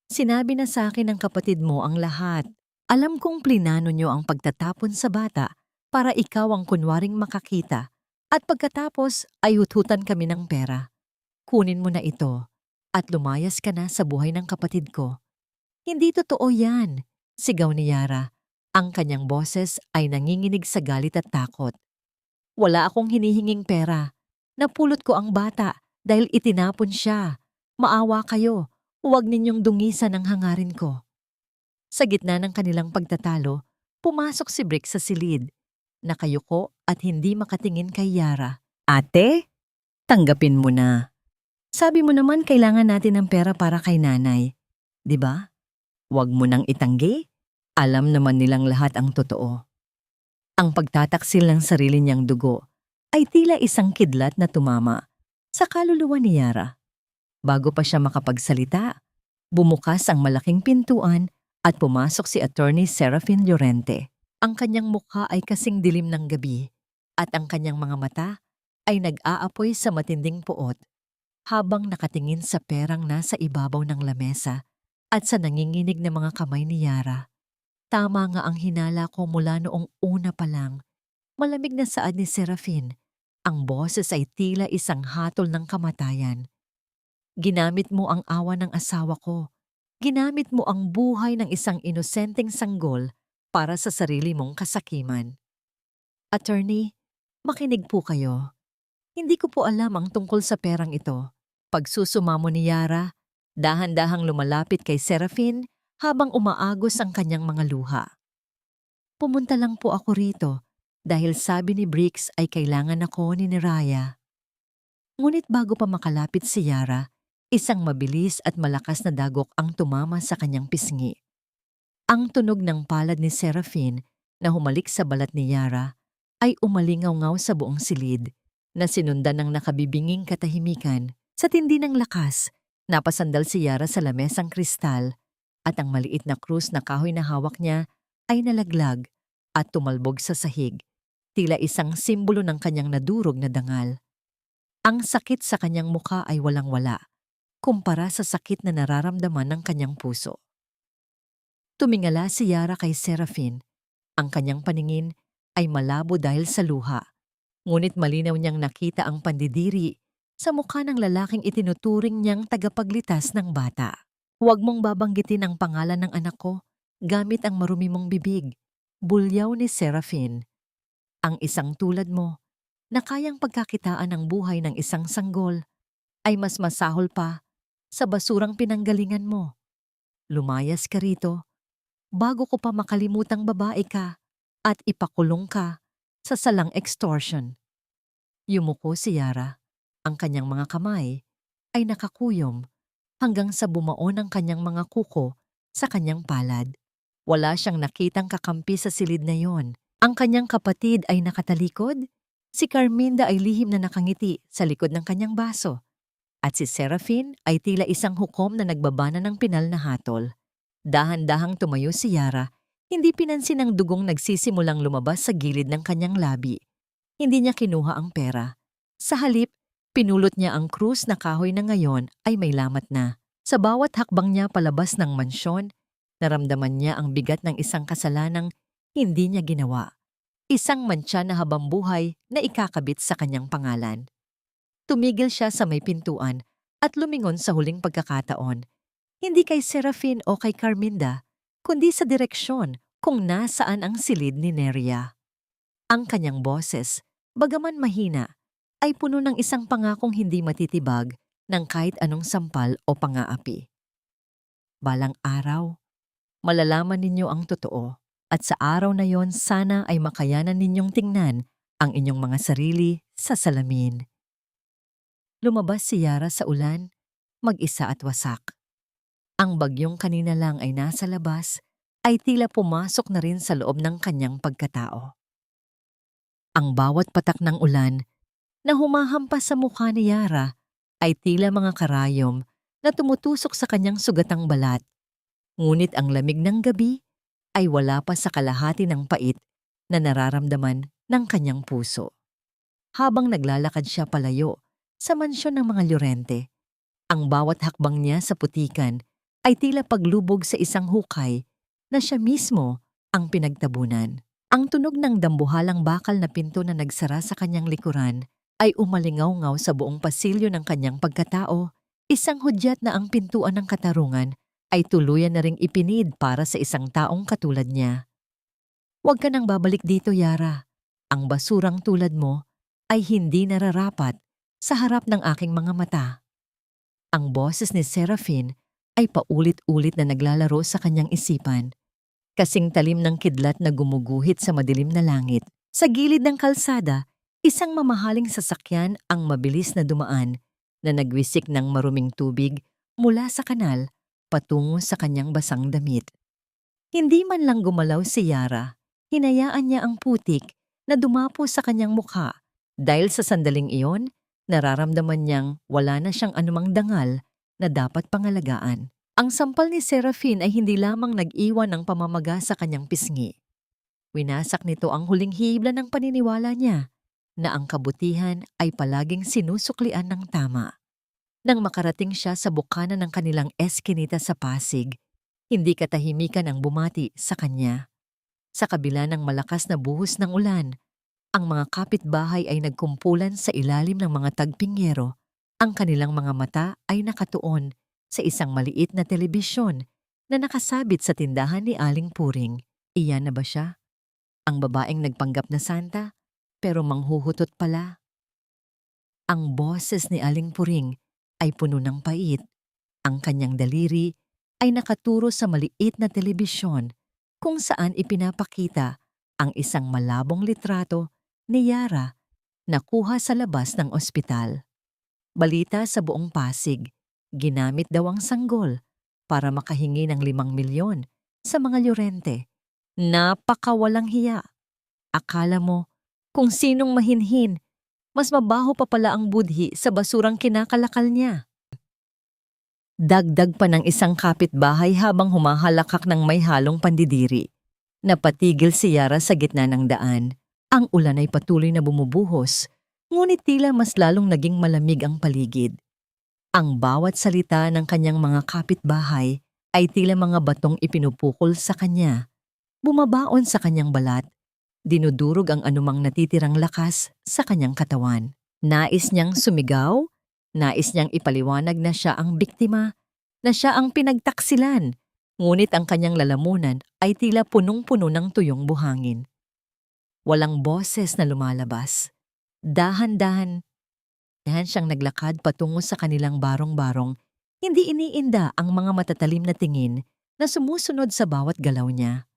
A: "Sinabi na sa akin ng kapatid mo ang lahat. Alam kong plinano nyo ang pagtatapon sa bata para ikaw ang kunwaring makakita at pagkatapos ay huthutan kami ng pera. Kunin mo na ito at lumayas ka na sa buhay ng kapatid ko." "Hindi totoo yan," sigaw ni Yara. Ang kanyang boses ay nanginginig sa galit at takot. "Wala akong hinihinging pera. Napulot ko ang bata dahil itinapon siya. Maawa kayo. Huwag ninyong dungisan ang hangarin ko." Sa gitna ng kanilang pagtatalo, pumasok si Brick sa silid. Nakayuko at hindi makatingin kay Yara. "Ate, tanggapin mo na. Sabi mo naman kailangan natin ng pera para kay nanay. 'Di ba? Huwag mo nang itanggi. Alam naman nilang lahat ang totoo." Ang pagtataksil ng sarili niyang dugo ay tila isang kidlat na tumama sa kaluluwa ni Yara. Bago pa siya makapagsalita, bumukas ang malaking pintuan at pumasok si Attorney Serafin Llorente. Ang kanyang mukha ay kasing dilim ng gabi at ang kanyang mga mata ay nag-aapoy sa matinding puot habang nakatingin sa perang nasa ibabaw ng lamesa at sa nanginginig na mga kamay ni Yara. Tama nga ang hinala ko mula noong una pa lang. Malamig na saad ni Serafin. Ang boses ay tila isang hatol ng kamatayan. "Ginamit mo ang awa ng asawa ko. Ginamit mo ang buhay ng isang inosenteng sanggol para sa sarili mong kasakiman." "Attorney, makinig po kayo. Hindi ko po alam ang tungkol sa perang ito." Pagsusumamo ni Yara, dahan-dahang lumalapit kay Serafin habang umaagos ang kanyang mga luha. "Pumunta lang po ako rito dahil sabi ni Briggs ay kailangan ako ni Neraya." Ngunit bago pa makalapit si Yara, isang mabilis at malakas na dagok ang tumama sa kanyang pisngi. Ang tunog ng palad ni Serafin na humalik sa balat ni Yara ay umalingaw-ngaw sa buong silid na sinundan ng nakabibinging katahimikan. Sa tindi ng lakas, napasandal si Yara sa lamesang kristal at ang maliit na krus na kahoy na hawak niya ay nalaglag at tumalbog sa sahig, tila isang simbolo ng kanyang nadurog na dangal. Ang sakit sa kanyang mukha ay walang-wala kumpara sa sakit na nararamdaman ng kanyang puso. Tumingala si Yara kay Serafin. Ang kanyang paningin ay malabo dahil sa luha, ngunit malinaw niyang nakita ang pandidiri sa mukha ng lalaking itinuturing niyang tagapagligtas ng bata. Huwag mong babanggitin ang pangalan ng anak ko gamit ang marumi mong bibig, bulyaw ni Serafin. Ang isang tulad mo, na kayang pagkakitaan ang buhay ng isang sanggol, ay mas masahol pa sa basurang pinanggalingan mo. Lumayas ka rito bago ko pa makalimutang babae ka at ipakulong ka sa salang extortion. Yumuko si Yara. Ang kanyang mga kamay ay nakakuyom hanggang sa bumaon ang kanyang mga kuko sa kanyang palad. Wala siyang nakitang kakampi sa silid na yon. Ang kanyang kapatid ay nakatalikod. Si Carminda ay lihim na nakangiti sa likod ng kanyang baso. At si Serafin ay tila isang hukom na nagbabana ng pinal na hatol. Dahan-dahang tumayo si Yara, hindi pinansin ang dugong nagsisimulang lumabas sa gilid ng kanyang labi. Hindi niya kinuha ang pera. Sa halip, pinulot niya ang krus na kahoy na ngayon ay may lamat na. Sa bawat hakbang niya palabas ng mansyon, naramdaman niya ang bigat ng isang kasalanang hindi niya ginawa. Isang mantsa na habambuhay na ikakabit sa kanyang pangalan. Tumigil siya sa may pintuan at lumingon sa huling pagkakataon. Hindi kay Serafin o kay Carminda, kundi sa direksyon kung nasaan ang silid ni Neria. Ang kanyang boses, bagaman mahina, ay puno ng isang pangakong hindi matitibag ng kahit anong sampal o pangaapi. Balang araw, malalaman ninyo ang totoo, at sa araw na yon sana ay makayanan ninyong tingnan ang inyong mga sarili sa salamin. Lumabas si Yara sa ulan, mag-isa at wasak. Ang bagyong kanina lang ay nasa labas, ay tila pumasok na rin sa loob ng kanyang pagkatao. Ang bawat patak ng ulan na humahampas sa mukha ni Yara ay tila mga karayom na tumutusok sa kanyang sugatang balat. Ngunit ang lamig ng gabi ay wala pa sa kalahati ng pait na nararamdaman ng kanyang puso. Habang naglalakad siya palayo sa mansyon ng mga Llorente, ang bawat hakbang niya sa putikan ay tila paglubog sa isang hukay na siya mismo ang pinagtabunan. Ang tunog ng dambuhalang bakal na pinto na nagsara sa kanyang likuran ay umalingaw-ngaw sa buong pasilyo ng kanyang pagkatao. Isang hudyat na ang pintuan ng katarungan ay tuluyan na ring ipinid para sa isang taong katulad niya. Huwag ka nang babalik dito, Yara. Ang basurang tulad mo ay hindi nararapat sa harap ng aking mga mata. Ang boses ni Serafin ay paulit-ulit na naglalaro sa kanyang isipan, kasing talim ng kidlat na gumuguhit sa madilim na langit. Sa gilid ng kalsada, isang mamahaling sasakyan ang mabilis na dumaan na nagwisik ng maruming tubig mula sa kanal patungo sa kanyang basang damit. Hindi man lang gumalaw si Yara, hinayaan niya ang putik na dumapo sa kanyang mukha dahil sa sandaling iyon, nararamdaman niyang wala na siyang anumang dangal na dapat pangalagaan. Ang sampal ni Serafin ay hindi lamang nag-iwan ng pamamaga sa kanyang pisngi. Winasak nito ang huling hibla ng paniniwala niya na ang kabutihan ay palaging sinusuklian ng tama. Nang makarating siya sa bukana ng kanilang eskinita sa Pasig, hindi katahimikan ang bumati sa kanya. Sa kabila ng malakas na buhos ng ulan, ang mga kapitbahay ay nagkumpulan sa ilalim ng mga tagpingyero. Ang kanilang mga mata ay nakatuon sa isang maliit na telebisyon na nakasabit sa tindahan ni Aling Puring. Iyan na ba siya? Ang babaeng nagpanggap na santa, pero manghuhutot pala. Ang boses ni Aling Puring ay puno ng pait. Ang kanyang daliri ay nakaturo sa maliit na telebisyon kung saan ipinapakita ang isang malabong litrato ni Yara na kuha sa labas ng ospital. Balita sa buong Pasig, ginamit daw ang sanggol para makahingi ng 5 milyon sa mga Llorente. Napakawalang hiya. Akala mo kung sinong mahinhin, mas mabaho pa pala ang budhi sa basurang kinakalakal niya. Dagdag pa ng isang kapitbahay habang humahalakak ng may halong pandidiri. Napatigil si Yara sa gitna ng daan. Ang ulan ay patuloy na bumubuhos, ngunit tila mas lalong naging malamig ang paligid. Ang bawat salita ng kanyang mga kapitbahay ay tila mga batong ipinupukol sa kanya, bumabaon sa kanyang balat, dinudurog ang anumang natitirang lakas sa kanyang katawan. Nais niyang sumigaw, nais niyang ipaliwanag na siya ang biktima, na siya ang pinagtaksilan, ngunit ang kanyang lalamunan ay tila punong-puno ng tuyong buhangin. Walang boses na lumalabas. Dahan-dahan siyang naglakad patungo sa kanilang barong-barong, hindi iniinda ang mga matatalim na tingin na sumusunod sa bawat galaw niya.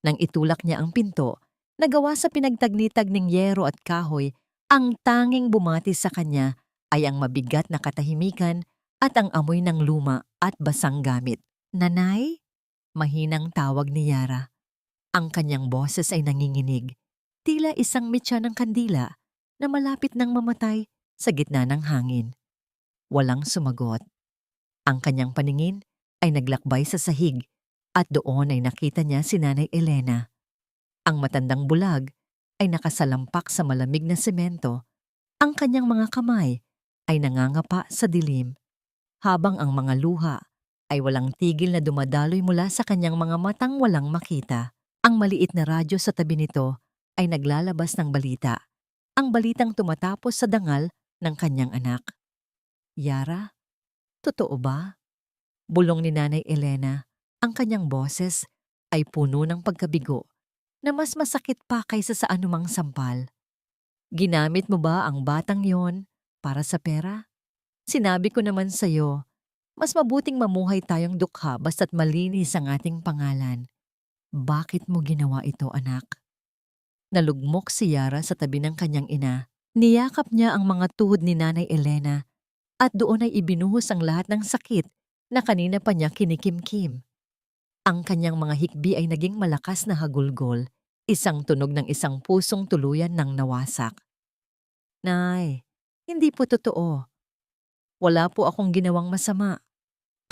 A: Nang itulak niya ang pinto, nagawa sa pinagtagnitagning yero at kahoy, ang tanging bumati sa kanya ay ang mabigat na katahimikan at ang amoy ng luma at basang gamit. "Nanay?" Mahinang tawag ni Yara. Ang kanyang boses ay nanginginig, tila isang mitya ng kandila na malapit nang mamatay sa gitna ng hangin. Walang sumagot. Ang kanyang paningin ay naglakbay sa sahig at doon ay nakita niya si Nanay Elena. Ang matandang bulag ay nakasalampak sa malamig na semento. Ang kanyang mga kamay ay nangangapa sa dilim, habang ang mga luha ay walang tigil na dumadaloy mula sa kanyang mga matang walang makita. Ang maliit na radyo sa tabi nito ay naglalabas ng balita. Ang balitang tumatapos sa dangal ng kanyang anak. "Yara, totoo ba?" Bulong ni Nanay Elena. Ang kanyang boses ay puno ng pagkabigo na mas masakit pa kaysa sa anumang sampal. "Ginamit mo ba ang batang yon para sa pera? Sinabi ko naman sa'yo, mas mabuting mamuhay tayong dukha basta't malinis ang ating pangalan. Bakit mo ginawa ito, anak?" Nalugmok si Yara sa tabi ng kanyang ina. Niyakap niya ang mga tuhod ni Nanay Elena at doon ay ibinuhos ang lahat ng sakit na kanina pa niya kinikimkim. Ang kanyang mga hikbi ay naging malakas na hagulgol, isang tunog ng isang pusong tuluyan ng nawasak. "Nay, hindi po totoo. Wala po akong ginawang masama."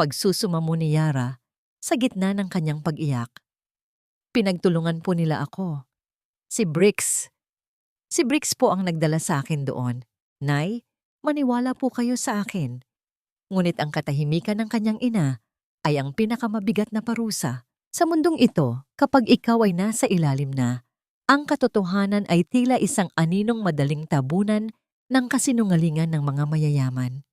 A: Pagsusumamo ni Yara sa gitna ng kanyang pag-iyak. "Pinagtulungan po nila ako. Si Brix. Si Brix po ang nagdala sa akin doon. Nay, maniwala po kayo sa akin." Ngunit ang katahimikan ng kanyang ina ay ang pinakamabigat na parusa. Sa mundong ito, kapag ikaw ay nasa ilalim na, ang katotohanan ay tila isang aninong madaling tabunan ng kasinungalingan ng mga mayayaman.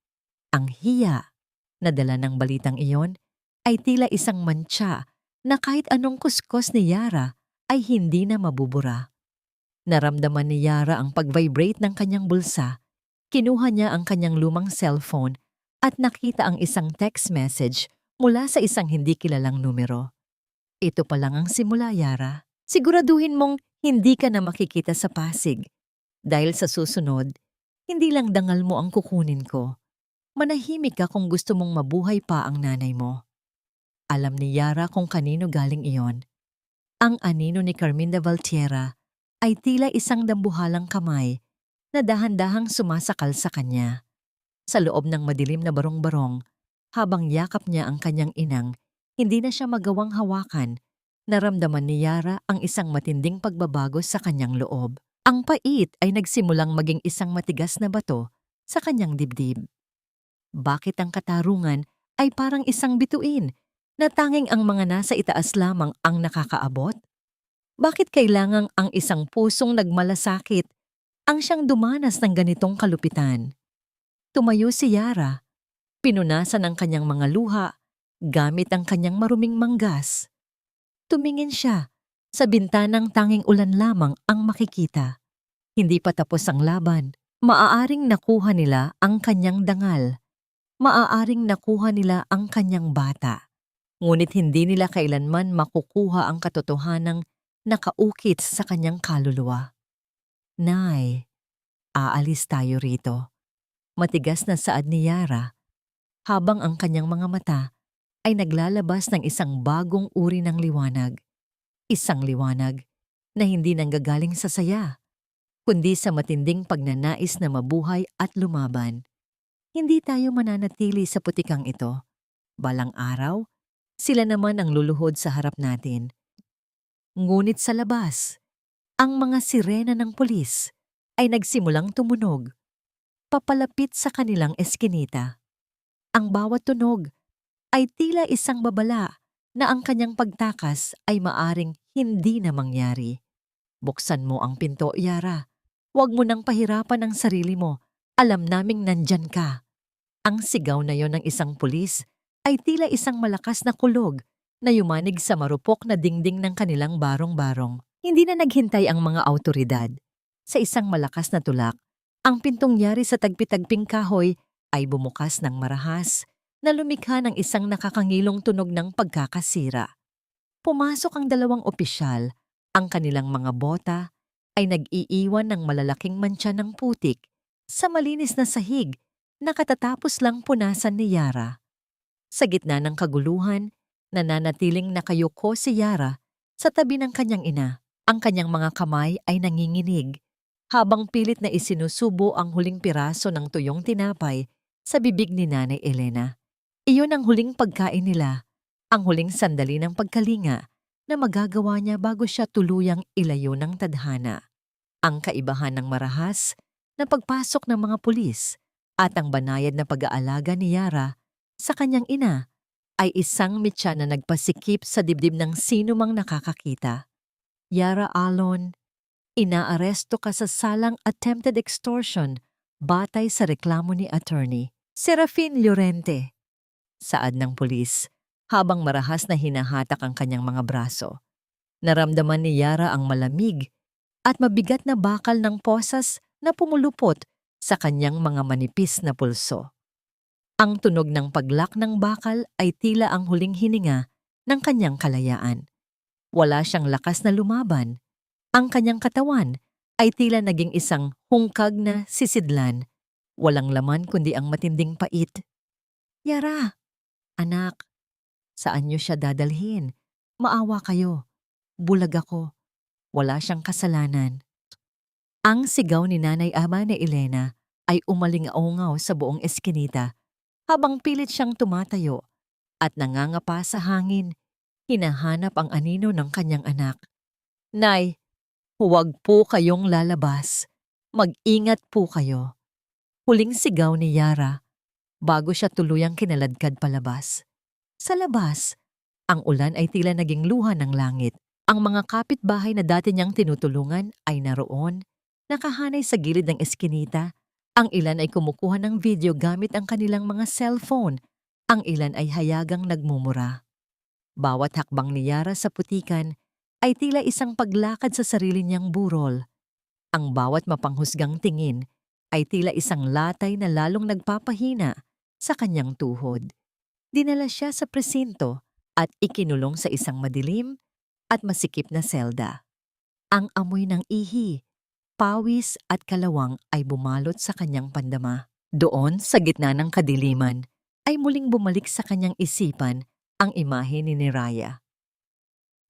A: Ang hiya na dala ng balitang iyon ay tila isang mantsa na kahit anong kuskos ni Yara ay hindi na mabubura. Naramdaman ni Yara ang pag-vibrate ng kanyang bulsa. Kinuha niya ang kanyang lumang cellphone at nakita ang isang text message mula sa isang hindi kilalang numero. "Ito pa lang ang simula, Yara. Siguraduhin mong hindi ka na makikita sa Pasig. Dahil sa susunod, hindi lang dangal mo ang kukunin ko. Manahimik ka kung gusto mong mabuhay pa ang nanay mo." Alam ni Yara kung kanino galing iyon. Ang anino ni Carminda Valtierra ay tila isang dambuhalang kamay na dahan-dahang sumasakal sa kanya. Sa loob ng madilim na barong-barong, habang yakap niya ang kanyang inang, hindi na siya magawang hawakan. Naramdaman ni Yara ang isang matinding pagbabago sa kanyang loob. Ang pait ay nagsimulang maging isang matigas na bato sa kanyang dibdib. Bakit ang katarungan ay parang isang bituin na tanging ang mga nasa itaas lamang ang nakakaabot? Bakit kailangang ang isang pusong nagmalasakit ang siyang dumanas ng ganitong kalupitan? Tumayo si Yara. Pinunasan ang kanyang mga luha gamit ang kanyang maruming manggas. Tumingin siya sa bintanang tanging ulan lamang ang makikita. Hindi pa tapos ang laban. Maaaring nakuha nila ang kanyang dangal. Maaaring nakuha nila ang kanyang bata. Ngunit hindi nila kailanman makukuha ang katotohanang nakaukit sa kanyang kaluluwa. "Nay, aalis tayo rito." Matigas na saad ni Yara, habang ang kanyang mga mata ay naglalabas ng isang bagong uri ng liwanag. Isang liwanag na hindi nanggagaling sa saya, kundi sa matinding pagnanais na mabuhay at lumaban. Hindi tayo mananatili sa putikang ito. Balang araw, sila naman ang luluhod sa harap natin. Ngunit sa labas, ang mga sirena ng pulis ay nagsimulang tumunog, papalapit sa kanilang eskinita. Ang bawat tunog ay tila isang babala na ang kanyang pagtakas ay maaring hindi na mangyari. Buksan mo ang pinto, Yara. Huwag mo nang pahirapan ang sarili mo. Alam naming nandyan ka. Ang sigaw na yon ng isang pulis ay tila isang malakas na kulog na yumanig sa marupok na dingding ng kanilang barong-barong. Hindi na naghintay ang mga awtoridad. Sa isang malakas na tulak, ang pintong yari sa tagpi-tagping kahoy ay bumukas ng marahas na lumikha ng isang nakakangilong tunog ng pagkakasira. Pumasok ang dalawang opisyal. Ang kanilang mga bota ay nag-iiwan ng malalaking mantsa ng putik sa malinis na sahig na katatapos lang punasan ni Yara. Sa gitna ng kaguluhan, nananatiling nakayuko si Yara sa tabi ng kanyang ina. Ang kanyang mga kamay ay nanginginig habang pilit na isinusubo ang huling piraso ng tuyong tinapay sa bibig ni Nanay Elena. Iyon ang huling pagkain nila, ang huling sandali ng pagkalinga na magagawa niya bago siya tuluyang ilayo ng tadhana. Ang kaibahan ng marahas na pagpasok ng mga pulis at ang banayad na pag-aalaga ni Yara sa kanyang ina ay isang mitya na nagpasikip sa dibdib ng sino mang nakakakita. Yara Alon, inaaresto ka sa salang attempted extortion batay sa reklamo ni Attorney Serafin Llorente. Saad ng pulis habang marahas na hinahatak ang kanyang mga braso. Naramdaman ni Yara ang malamig at mabigat na bakal ng posas na pumulupot sa kanyang mga manipis na pulso. Ang tunog ng paglak ng bakal ay tila ang huling hininga ng kanyang kalayaan. Wala siyang lakas na lumaban. Ang kanyang katawan ay tila naging isang hungkag na sisidlan. Walang laman kundi ang matinding pait. Yara, anak, saan niyo siya dadalhin? Maawa kayo. Bulag ako. Wala siyang kasalanan. Ang sigaw ni Nanay Ama ni Elena ay umalingaungaw sa buong eskinita habang pilit siyang tumatayo at nangangapa sa hangin, hinahanap ang anino ng kanyang anak. Nay, huwag po kayong lalabas. Mag-ingat po kayo. Huling sigaw ni Yara bago siya tuluyang kinaladkad palabas. Sa labas, ang ulan ay tila naging luha ng langit. Ang mga kapitbahay na dati niyang tinutulungan ay naroon, nakahanay sa gilid ng eskinita. Ang ilan ay kumukuha ng video gamit ang kanilang mga cellphone. Ang ilan ay hayagang nagmumura. Bawat hakbang ni Yara sa putikan ay tila isang paglakad sa sarili niyang burol. Ang bawat mapanghusgang tingin ay tila isang latay na lalong nagpapahina sa kanyang tuhod. Dinala siya sa presinto at ikinulong sa isang madilim at masikip na selda. Ang amoy ng ihi, pawis at kalawang ay bumalot sa kanyang pandama. Doon, sa gitna ng kadiliman, ay muling bumalik sa kanyang isipan ang imahe ni Neraya.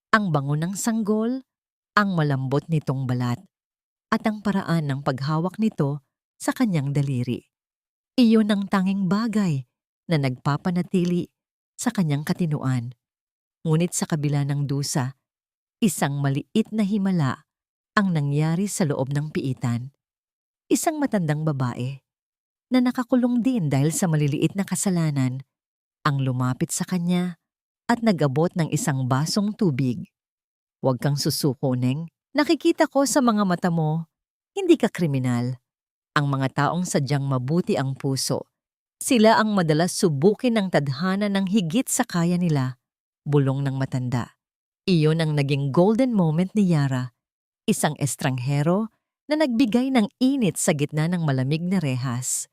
A: Ang bango ng sanggol, ang malambot nitong balat, at ang paraan ng paghawak nito sa kanyang daliri. Iyon ang tanging bagay na nagpapanatili sa kanyang katinuan. Ngunit sa kabila ng dusa, isang maliit na himala ang nangyari sa loob ng piitan. Isang matandang babae na nakakulong din dahil sa maliliit na kasalanan ang lumapit sa kanya at nag-abot ng isang basong tubig. Huwag kang susuko, Neng. Nakikita ko sa mga mata mo, hindi ka kriminal. Ang mga taong sadyang mabuti ang puso. Sila ang madalas subukin ng tadhana ng higit sa kaya nila. Bulong ng matanda. Iyon ang naging golden moment ni Yara, isang estranghero na nagbigay ng init sa gitna ng malamig na rehas.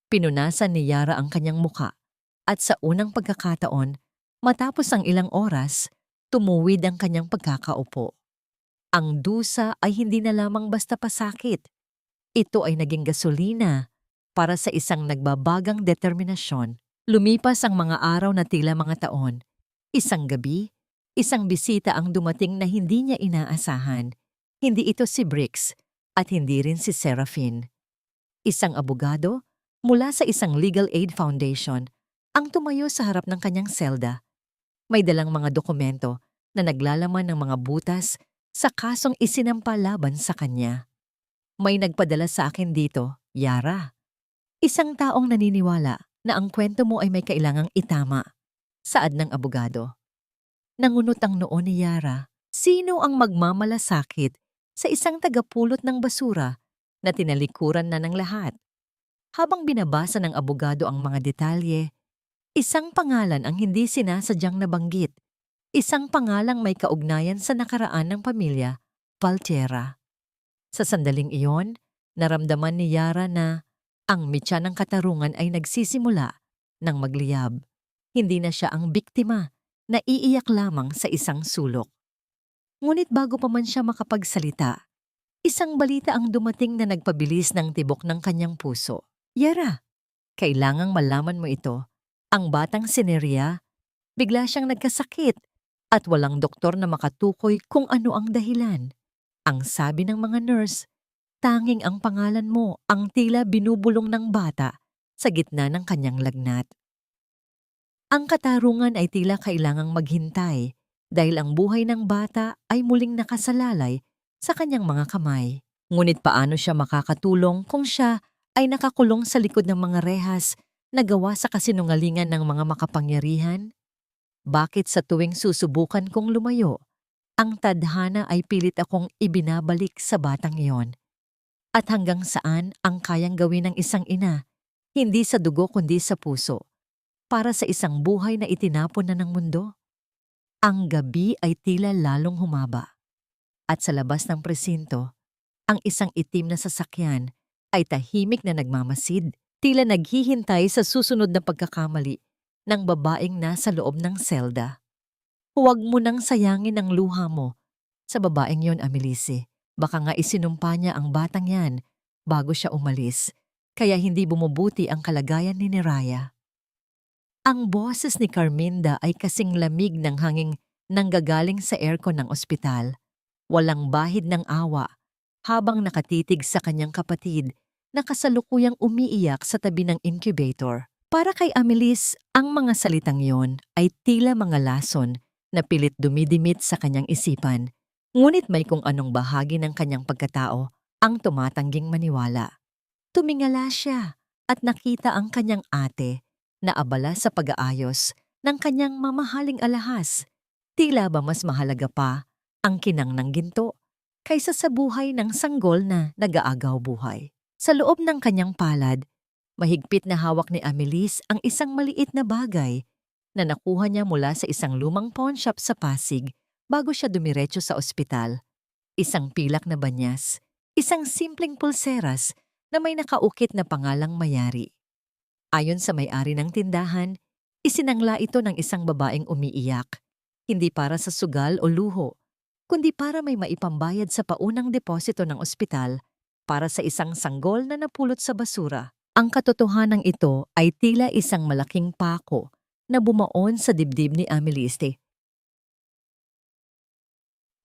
A: Pinunasan ni Yara ang kanyang muka at sa unang pagkakataon, matapos ang ilang oras, tumuwid ang kanyang pagkakaupo. Ang dusa ay hindi na lamang basta pasakit. Ito ay naging gasolina para sa isang nagbabagang determinasyon. Lumipas ang mga araw na tila mga taon. Isang gabi, isang bisita ang dumating na hindi niya inaasahan. Hindi ito si Briggs at hindi rin si Serafin. Isang abogado mula sa isang legal aid foundation ang tumayo sa harap ng kanyang selda. May dalang mga dokumento na naglalaman ng mga butas sa kasong isinampa laban sa kanya. May nagpadala sa akin dito, Yara. Isang taong naniniwala na ang kwento mo ay may kailangang itama, saad ng abogado. Nangunot ang noo ni Yara, sino ang magmamalasakit sa isang tagapulot ng basura na tinalikuran na ng lahat? Habang binabasa ng abogado ang mga detalye, isang pangalan ang hindi sinasadyang nabanggit. Isang pangalang may kaugnayan sa nakaraan ng pamilya, Valtierra. Sa sandaling iyon, naramdaman ni Yara na ang mitya ng katarungan ay nagsisimula ng magliyab. Hindi na siya ang biktima na iiyak lamang sa isang sulok. Ngunit bago pa man siya makapagsalita, isang balita ang dumating na nagpabilis ng tibok ng kanyang puso. Yara, kailangang malaman mo ito. Ang batang si Neria, bigla siyang nagkasakit at walang doktor na makatukoy kung ano ang dahilan. Ang sabi ng mga nurse, tanging ang pangalan mo ang tila binubulong ng bata sa gitna ng kanyang lagnat. Ang katarungan ay tila kailangang maghintay dahil ang buhay ng bata ay muling nakasalalay sa kanyang mga kamay. Ngunit paano siya makakatulong kung siya ay nakakulong sa likod ng mga rehas na gawa sa kasinungalingan ng mga makapangyarihan? Bakit sa tuwing susubukan kong lumayo, ang tadhana ay pilit akong ibinabalik sa batang iyon? At hanggang saan ang kayang gawin ng isang ina, hindi sa dugo kundi sa puso, para sa isang buhay na itinapon na ng mundo? Ang gabi ay tila lalong humaba. At sa labas ng presinto, ang isang itim na sasakyan ay tahimik na nagmamasid, tila naghihintay sa susunod na pagkakamali ng babaeng nasa loob ng selda. Huwag mo nang sayangin ang luha mo sa babaeng yon, Amelice. Baka nga isinumpa niya ang batang yan bago siya umalis, kaya hindi bumubuti ang kalagayan ni Neraya. Ang boses ni Carminda ay kasing lamig ng hanging nanggagaling sa aircon ng ospital. Walang bahid ng awa habang nakatitig sa kanyang kapatid na kasalukuyang umiiyak sa tabi ng incubator. Para kay Amelice, ang mga salitang yon ay tila mga lason na pilit dumidimit sa kanyang isipan, ngunit may kung anong bahagi ng kanyang pagkatao ang tumatangging maniwala. Tumingala siya at nakita ang kanyang ate na abala sa pag-aayos ng kanyang mamahaling alahas. Tila ba mas mahalaga pa ang kinang ng ginto kaysa sa buhay ng sanggol na nag-aagaw buhay. Sa loob ng kanyang palad, mahigpit na hawak ni Amelice ang isang maliit na bagay na nakuha niya mula sa isang lumang pawn shop sa Pasig bago siya dumiretso sa ospital. Isang pilak na banyas, isang simpleng pulseras na may nakaukit na pangalang Mayari. Ayon sa may-ari ng tindahan, isinangla ito ng isang babaeng umiiyak, hindi para sa sugal o luho, kundi para may maipambayad sa paunang deposito ng ospital para sa isang sanggol na napulot sa basura. Ang katotohanan ito ay tila isang malaking pako na bumaon sa dibdib ni Amelice.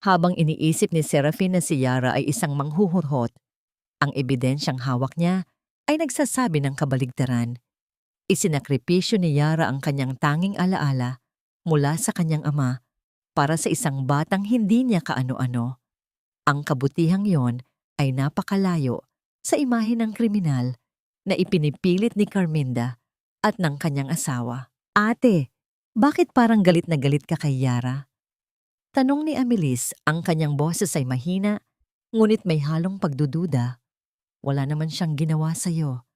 A: Habang iniisip ni Serafin na si Yara ay isang manghuhurhot, ang ebidensyang hawak niya ay nagsasabi ng kabaligtaran. Isinakripisyo ni Yara ang kanyang tanging alaala mula sa kanyang ama para sa isang batang hindi niya kaano-ano. Ang kabutihang yon ay napakalayo sa imahe ng kriminal na ipinipilit ni Carminda at ng kanyang asawa. Ate, bakit parang galit na galit ka kay Yara? Tanong ni Amelice, ang kanyang boses ay mahina, ngunit may halong pagdududa. Wala naman siyang ginawa sa'yo.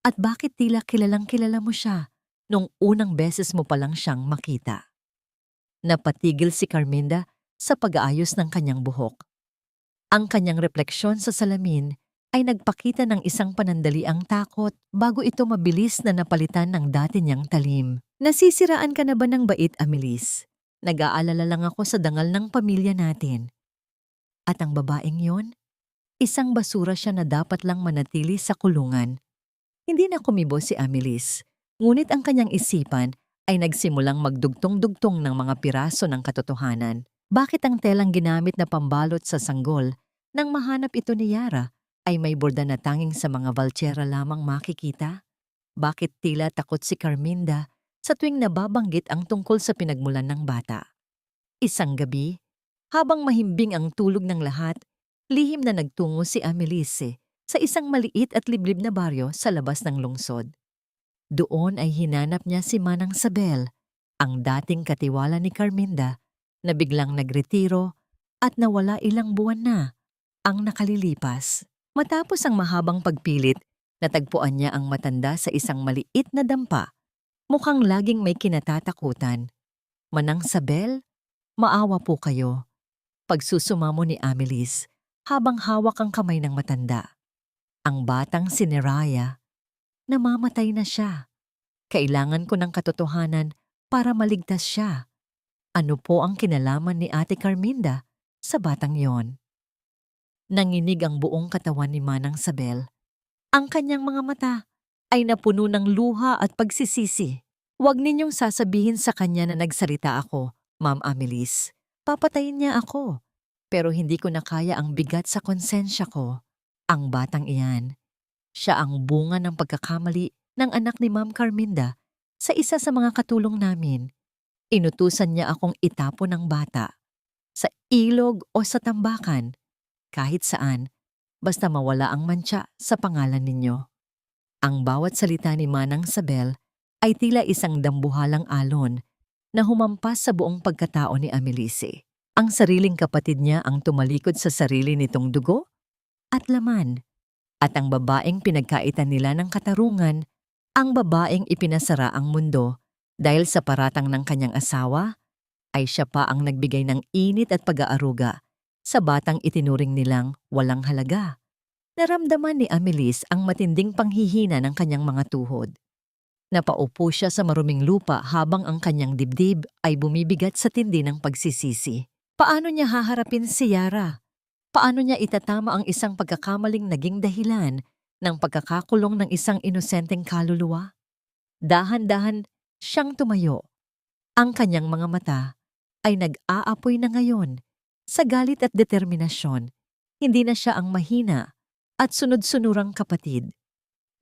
A: At bakit tila kilalang kilala mo siya nung unang beses mo palang siyang makita? Napatigil si Carminda sa pag-aayos ng kanyang buhok. Ang kanyang refleksyon sa salamin ay nagpakita ng isang panandaliang takot bago ito mabilis na napalitan ng dati niyang talim. Nasisiraan ka na ba ng bait, Amelice? Nag-aalala lang ako sa dangal ng pamilya natin. At ang babaeng yon, isang basura siya na dapat lang manatili sa kulungan. Hindi na kumibo si Amelice, ngunit ang kanyang isipan ay nagsimulang magdugtong-dugtong ng mga piraso ng katotohanan. Bakit ang telang ginamit na pambalot sa sanggol nang mahanap ito ni Yara ay may borda na tanging sa mga Valtierra lamang makikita? Bakit tila takot si Carminda sa tuwing nababanggit ang tungkol sa pinagmulan ng bata? Isang gabi, habang mahimbing ang tulog ng lahat, lihim na nagtungo si Amelice sa isang maliit at liblib na baryo sa labas ng lungsod. Doon ay hinanap niya si Manang Sabel, ang dating katiwala ni Carminda na biglang nagretiro at nawala ilang buwan na ang nakalilipas. Matapos ang mahabang pagpilit, natagpuan niya ang matanda sa isang maliit na dampa. Mukhang laging may kinatatakutan. Manang Sabel, maawa po kayo. Pagsusumamo ni Amelis habang hawak ang kamay ng matanda. Ang batang si Neraya, namamatay na siya. Kailangan ko ng katotohanan para maligtas siya. Ano po ang kinalaman ni Ate Carminda sa batang yon? Nanginig ang buong katawan ni Manang Sabel. Ang kanyang mga mata ay napuno ng luha at pagsisisi. Huwag ninyong sasabihin sa kanya na nagsalita ako, Ma'am Amelis. Papatayin niya ako. Pero hindi ko na kaya ang bigat sa konsensya ko. Ang batang iyan, siya ang bunga ng pagkakamali ng anak ni Ma'am Carminda sa isa sa mga katulong namin. Inutusan niya akong itapon ng bata. Sa ilog o sa tambakan. Kahit saan, basta mawala ang mantsa sa pangalan ninyo. Ang bawat salita ni Manang Sabel ay tila isang dambuhalang alon na humampas sa buong pagkatao ni Amelise. Ang sariling kapatid niya ang tumalikod sa sarili nitong dugo at laman. At ang babaeng pinagkaitan nila ng katarungan, ang babaeng ipinasara ang mundo dahil sa paratang ng kanyang asawa, ay siya pa ang nagbigay ng init at pag-aaruga sa batang itinuring nilang walang halaga. Naramdaman ni Amelis ang matinding panghihina ng kanyang mga tuhod. Napaupo siya sa maruming lupa habang ang kanyang dibdib ay bumibigat sa tindi ng pagsisisi. Paano niya haharapin si Yara? Paano niya itatama ang isang pagkakamaling naging dahilan ng pagkakakulong ng isang inosenteng kaluluwa? Dahan-dahan siyang tumayo. Ang kanyang mga mata ay nag-aapoy na ngayon. Sa galit at determinasyon, hindi na siya ang mahina at sunod-sunurang kapatid.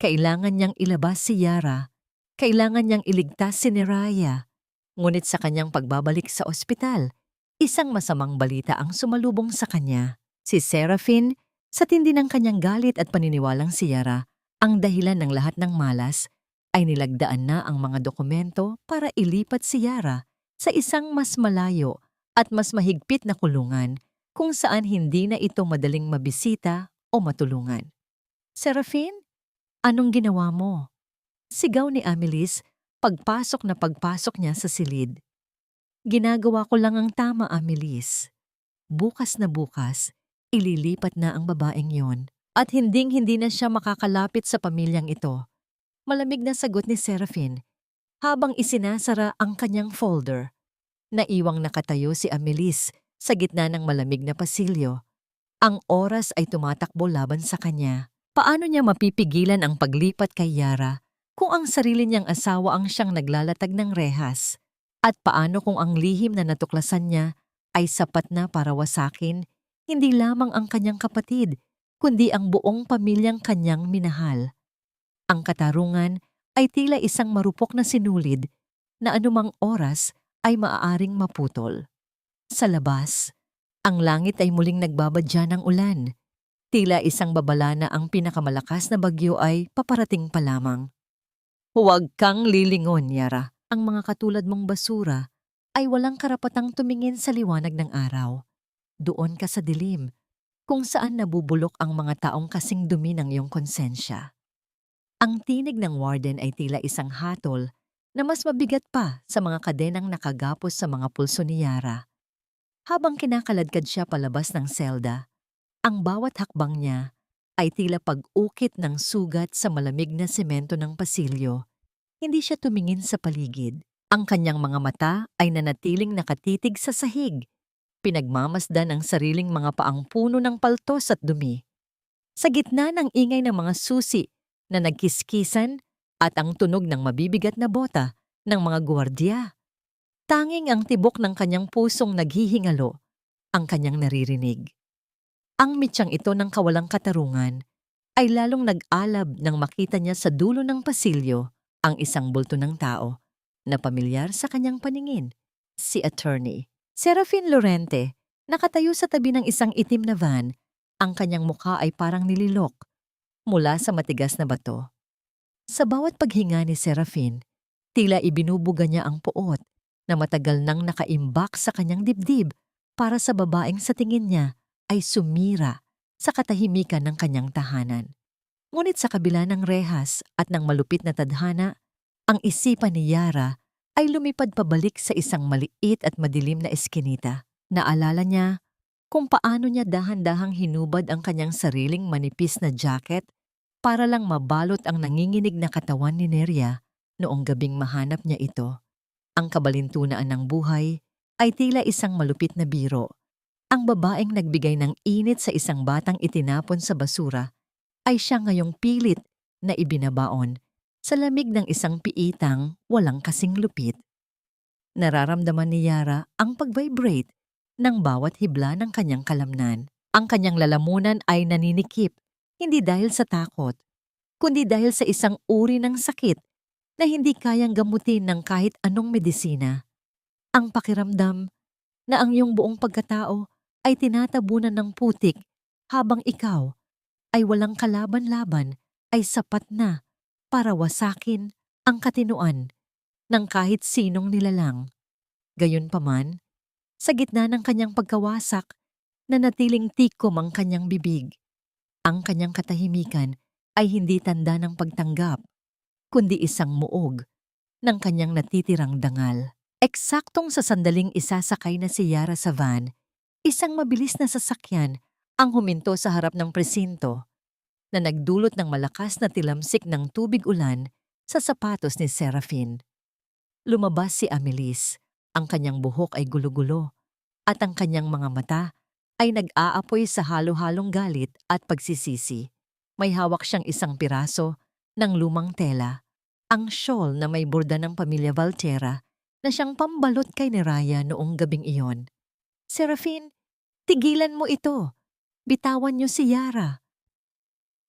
A: Kailangan niyang ilabas si Yara, kailangan niyang iligtas si Neraya. Ngunit sa kanyang pagbabalik sa ospital, isang masamang balita ang sumalubong sa kanya. Si Serafin, sa tindi ng kanyang galit at paniniwalang si Yara, ang dahilan ng lahat ng malas, ay nilagdaan na ang mga dokumento para ilipat si Yara sa isang mas malayo at mas mahigpit na kulungan kung saan hindi na ito madaling mabisita o matulungan. Serafin, anong ginawa mo? Sigaw ni Amelis pagpasok niya sa silid. Ginagawa ko lang ang tama, Amelis. Bukas na bukas, ililipat na ang babaeng yon at hinding-hindi na siya makakalapit sa pamilyang ito. Malamig na sagot ni Serafin habang isinasara ang kanyang folder. Naiwang nakatayo si Amelis sa gitna ng malamig na pasilyo. Ang oras ay tumatakbo laban sa kanya. Paano niya mapipigilan ang paglipat kay Yara kung ang sarili niyang asawa ang siyang naglalatag ng rehas? At paano kung ang lihim na natuklasan niya ay sapat na para wasakin hindi lamang ang kanyang kapatid, kundi ang buong pamilyang kanyang minahal? Ang katarungan ay tila isang marupok na sinulid na anumang oras ay maaaring maputol. Sa labas, ang langit ay muling nagbabadya ng ulan. Tila isang babala na ang pinakamalakas na bagyo ay paparating pa lamang. Huwag kang lilingon, Yara. Ang mga katulad mong basura ay walang karapatang tumingin sa liwanag ng araw. Doon ka sa dilim, kung saan nabubulok ang mga taong kasing dumi ng iyong konsensya. Ang tinig ng warden ay tila isang hatol na mas mabigat pa sa mga kadenang nakagapos sa mga pulso ni Yara. Habang kinakaladkad siya palabas ng selda, ang bawat hakbang niya ay tila pag-ukit ng sugat sa malamig na semento ng pasilyo. Hindi siya tumingin sa paligid. Ang kanyang mga mata ay nanatiling nakatitig sa sahig. Pinagmamasdan ang sariling mga paang puno ng paltos at dumi. Sa gitna ng ingay ng mga susi na nagkiskisan at ang tunog ng mabibigat na bota ng mga gwardiya, tanging ang tibok ng kanyang pusong naghihingalo ang kanyang naririnig. Ang mitsyang ito ng kawalang katarungan ay lalong nag-alab nang makita niya sa dulo ng pasilyo ang isang bulto ng tao na pamilyar sa kanyang paningin, si Attorney Serafin Lorente, nakatayo sa tabi ng isang itim na van. Ang kanyang mukha ay parang nililok mula sa matigas na bato. Sa bawat paghinga ni Serafin, tila ibinubuga niya ang puot na matagal nang nakaimbak sa kanyang dibdib para sa babaeng sa tingin niya ay sumira sa katahimikan ng kanyang tahanan. Ngunit sa kabila ng rehas at ng malupit na tadhana, ang isipan ni Yara ay lumipad pabalik sa isang maliit at madilim na eskinita. Naalala niya kung paano niya dahan-dahang hinubad ang kanyang sariling manipis na jacket para lang mabalot ang nanginginig na katawan ni Neria noong gabing mahanap niya ito. Ang kabalintunaan ng buhay ay tila isang malupit na biro. Ang babaeng nagbigay ng init sa isang batang itinapon sa basura ay siya ngayong pilit na ibinabaon sa lamig ng isang piitang walang kasing lupit. Nararamdaman ni Yara ang pag-vibrate ng bawat hibla ng kanyang kalamnan. Ang kanyang lalamunan ay naninikip, hindi dahil sa takot, kundi dahil sa isang uri ng sakit na hindi kayang gamutin ng kahit anong medisina. Ang pakiramdam na ang iyong buong pagkatao ay tinatabunan ng putik habang ikaw ay walang kalaban-laban ay sapat na para wasakin ang katinuan ng kahit sinong nilalang. Gayunpaman, sa gitna ng kanyang pagkawasak, nanatiling tikom ang kanyang bibig. Ang kanyang katahimikan ay hindi tanda ng pagtanggap, kundi isang muog ng kanyang natitirang dangal. Eksaktong sa sandaling isasakay na si Yara sa van, isang mabilis na sasakyan ang huminto sa harap ng presinto na nagdulot ng malakas na tilamsik ng tubig ulan sa sapatos ni Serafin. Lumabas si Amelis, ang kanyang buhok ay gulo-gulo at ang kanyang mga mata ay nag-aapoy sa halo-halong galit at pagsisisi. May hawak siyang isang piraso ng lumang tela, ang shawl na may borda ng pamilya Valtera na siyang pambalot kay Neraya noong gabing iyon. Serafin, tigilan mo ito. Bitawan niyo si Yara.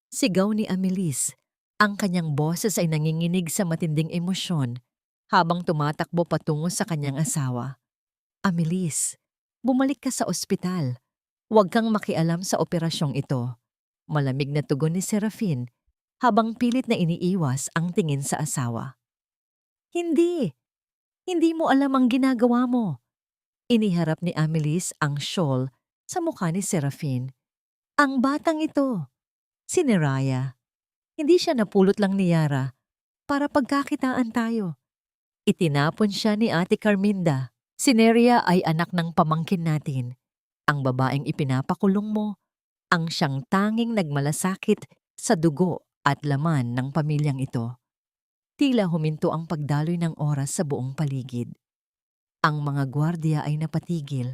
A: Sigaw ni Amelis. Ang kanyang boses ay nanginginig sa matinding emosyon habang tumatakbo patungo sa kanyang asawa. Amelis, bumalik ka sa ospital. Huwag kang makialam sa operasyong ito. Malamig na tugon ni Serafin habang pilit na iniiwas ang tingin sa asawa. Hindi! Hindi mo alam ang ginagawa mo. Iniharap ni Amelis ang shawl sa mukha ni Serafin. Ang batang ito, si Neraya. Hindi siya napulot lang ni Yara para pagkakitaan tayo. Itinapon siya ni Ate Carminda. Si Neria ay anak ng pamangkin natin. Ang babaeng ipinapakulong mo, ang siyang tanging nagmalasakit sa dugo at laman ng pamilyang ito. Tila huminto ang pagdaloy ng oras sa buong paligid. Ang mga gwardiya ay napatigil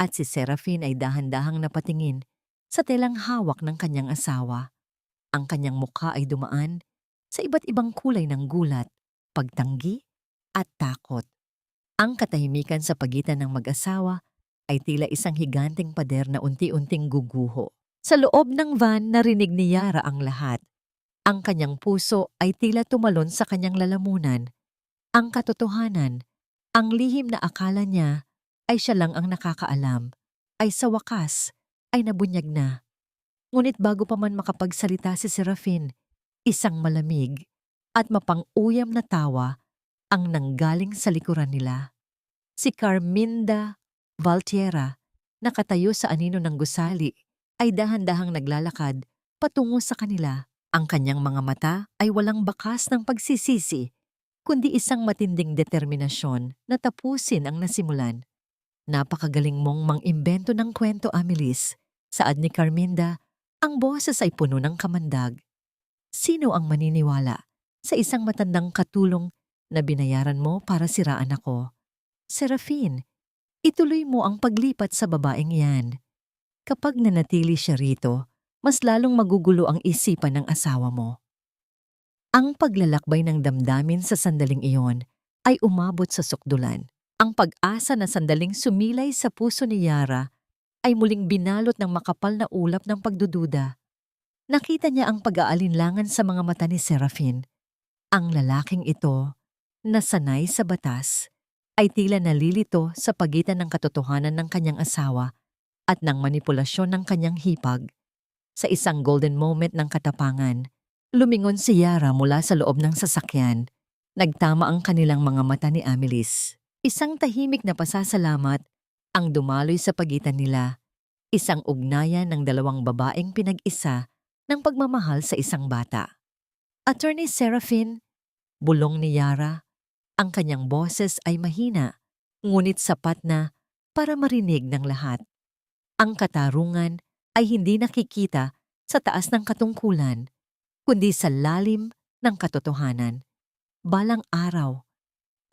A: at si Serafin ay dahan-dahang napatingin sa telang hawak ng kanyang asawa. Ang kanyang mukha ay dumaan sa iba't ibang kulay ng gulat, pagtanggi at takot. Ang katahimikan sa pagitan ng mag-asawa ay tila isang higanteng pader na unti-unting guguho. Sa loob ng van narinig ni Yara ang lahat. Ang kanyang puso ay tila tumalon sa kanyang lalamunan. Ang katotohanan, ang lihim na akala niya ay siya lang ang nakakaalam, ay sa wakas ay nabunyag na. Ngunit bago pa man makapagsalita si Serafin, isang malamig at mapang-uyam na tawa ang nanggaling sa likuran nila. Si Carminda Valtera, nakatayo sa anino ng gusali, ay dahan-dahang naglalakad patungo sa kanila. Ang kanyang mga mata ay walang bakas ng pagsisisi, kundi isang matinding determinasyon na tapusin ang nasimulan. Napakagaling mong mang-imbento ng kwento, Amelis. Saad ni Carminda, ang boses ay puno ng kamandag. Sino ang maniniwala sa isang matandang katulong na binayaran mo para siraan ako? Serafin, ituloy mo ang paglipat sa babaeng yan. Kapag nanatili siya rito, mas lalong magugulo ang isipan ng asawa mo. Ang paglalakbay ng damdamin sa sandaling iyon ay umabot sa sukdulan. Ang pag-asa na sandaling sumilay sa puso ni Yara ay muling binalot ng makapal na ulap ng pagdududa. Nakita niya ang pag-aalinlangan sa mga mata ni Serafin. Ang lalaking ito, na sanay sa batas, ay tila nalilito sa pagitan ng katotohanan ng kanyang asawa at ng manipulasyon ng kanyang hipag. Sa isang golden moment ng katapangan, Lumingon si Yara mula sa loob ng sasakyan. Nagtama ang kanilang mga mata ni Amelis. Isang tahimik na pasasalamat ang dumaloy sa pagitan nila. Isang ugnayan ng dalawang babaeng pinag-isa ng pagmamahal sa isang bata. Attorney Serafin, bulong ni Yara. Ang kanyang boses ay mahina, ngunit sapat na para marinig ng lahat. Ang katarungan ay hindi nakikita sa taas ng katungkulan, kundi sa lalim ng katotohanan. Balang araw,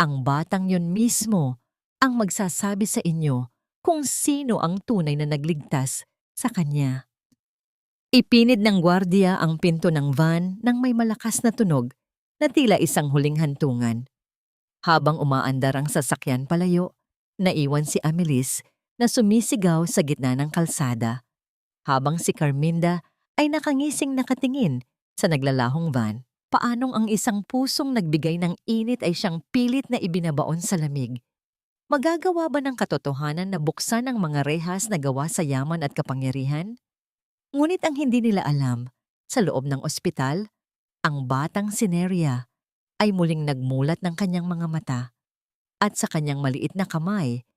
A: ang batang yon mismo ang magsasabi sa inyo kung sino ang tunay na nagligtas sa kanya. Ipinid ng gwardiya ang pinto ng van nang may malakas na tunog na tila isang huling hantungan. Habang umaandar ang sasakyan palayo, naiwan si Amelis na sumisigaw sa gitna ng kalsada, habang si Carminda ay nakangising nakatingin sa naglalahong van. Paanong ang isang pusong nagbigay ng init ay siyang pilit na ibinabaon sa lamig? Magagawa ba ng katotohanan na buksan ang mga rehas na gawa sa yaman at kapangyarihan? Ngunit ang hindi nila alam, sa loob ng ospital, ang batang si Neria ay muling nagmulat ng kanyang mga mata. At sa kanyang maliit na kamay,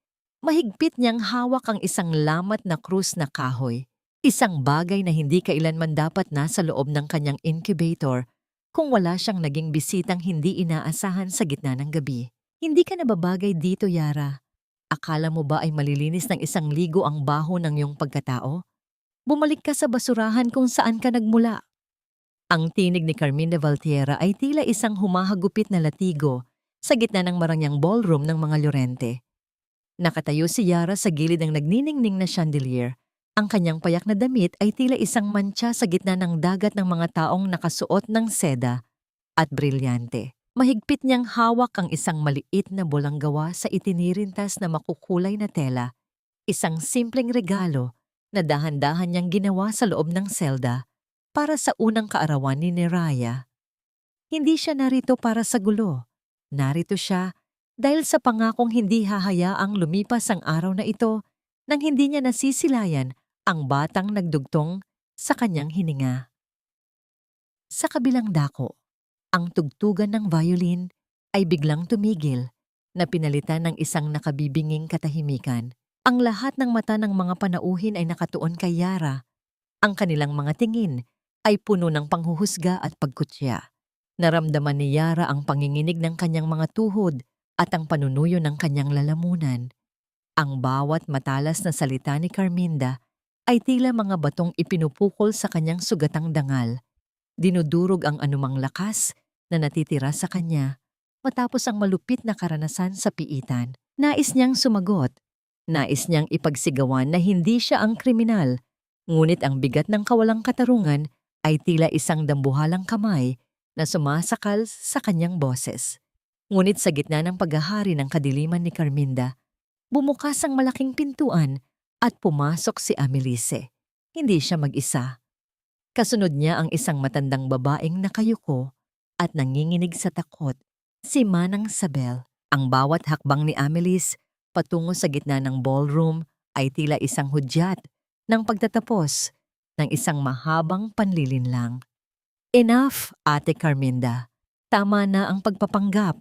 A: mahigpit niyang hawak ang isang lamat na krus na kahoy. Isang bagay na hindi kailanman dapat nasa loob ng kanyang incubator kung wala siyang naging bisitang hindi inaasahan sa gitna ng gabi. Hindi ka nababagay dito, Yara. Akala mo ba ay malilinis ng isang ligo ang baho ng iyong pagkatao? Bumalik ka sa basurahan kung saan ka nagmula. Ang tinig ni Carmina Valtierra ay tila isang humahagupit na latigo sa gitna ng maranyang ballroom ng mga Llorente. Nakatayo si Yara sa gilid ng nagniningning na chandelier. Ang kanyang payak na damit ay tila isang mantsa sa gitna ng dagat ng mga taong nakasuot ng seda at brilyante. Mahigpit niyang hawak ang isang maliit na bolang gawa sa itinirintas na makukulay na tela. Isang simpleng regalo na dahan-dahan niyang ginawa sa loob ng selda para sa unang kaarawan ni Neraya. Hindi siya narito para sa gulo. Narito siya dahil sa pangakong hindi hahayaang lumipas ang araw na ito nang hindi niya nasisilayan ang batang nagdugtong sa kanyang hininga. Sa kabilang dako, ang tugtugan ng violin ay biglang tumigil na pinalitan ng isang nakabibinging katahimikan. Ang lahat ng mata ng mga panauhin ay nakatuon kay Yara. Ang kanilang mga tingin ay puno ng panghuhusga at pagkutya. Naramdaman ni Yara ang panginginig ng kanyang mga tuhod at ang panunuyo ng kanyang lalamunan. Ang bawat matalas na salita ni Carminda ay tila mga batong ipinupukol sa kanyang sugatang dangal. Dinudurog ang anumang lakas na natitira sa kanya matapos ang malupit na karanasan sa piitan. Nais niyang sumagot. Nais niyang ipagsigawan na hindi siya ang kriminal. Ngunit ang bigat ng kawalang katarungan ay tila isang dambuhalang kamay na sumasakal sa kanyang boses. Ngunit sa gitna ng paghahari ng kadiliman ni Carminda, bumukas ang malaking pintuan at pumasok si Amelise. Hindi siya mag-isa. Kasunod niya ang isang matandang babaeng nakayuko at nanginginig sa takot, si Manang Sabel. Ang bawat hakbang ni Amelis patungo sa gitna ng ballroom ay tila isang hudyat ng pagtatapos ng isang mahabang panlilinlang. Enough, Ate Carminda. Tama na ang pagpapanggap.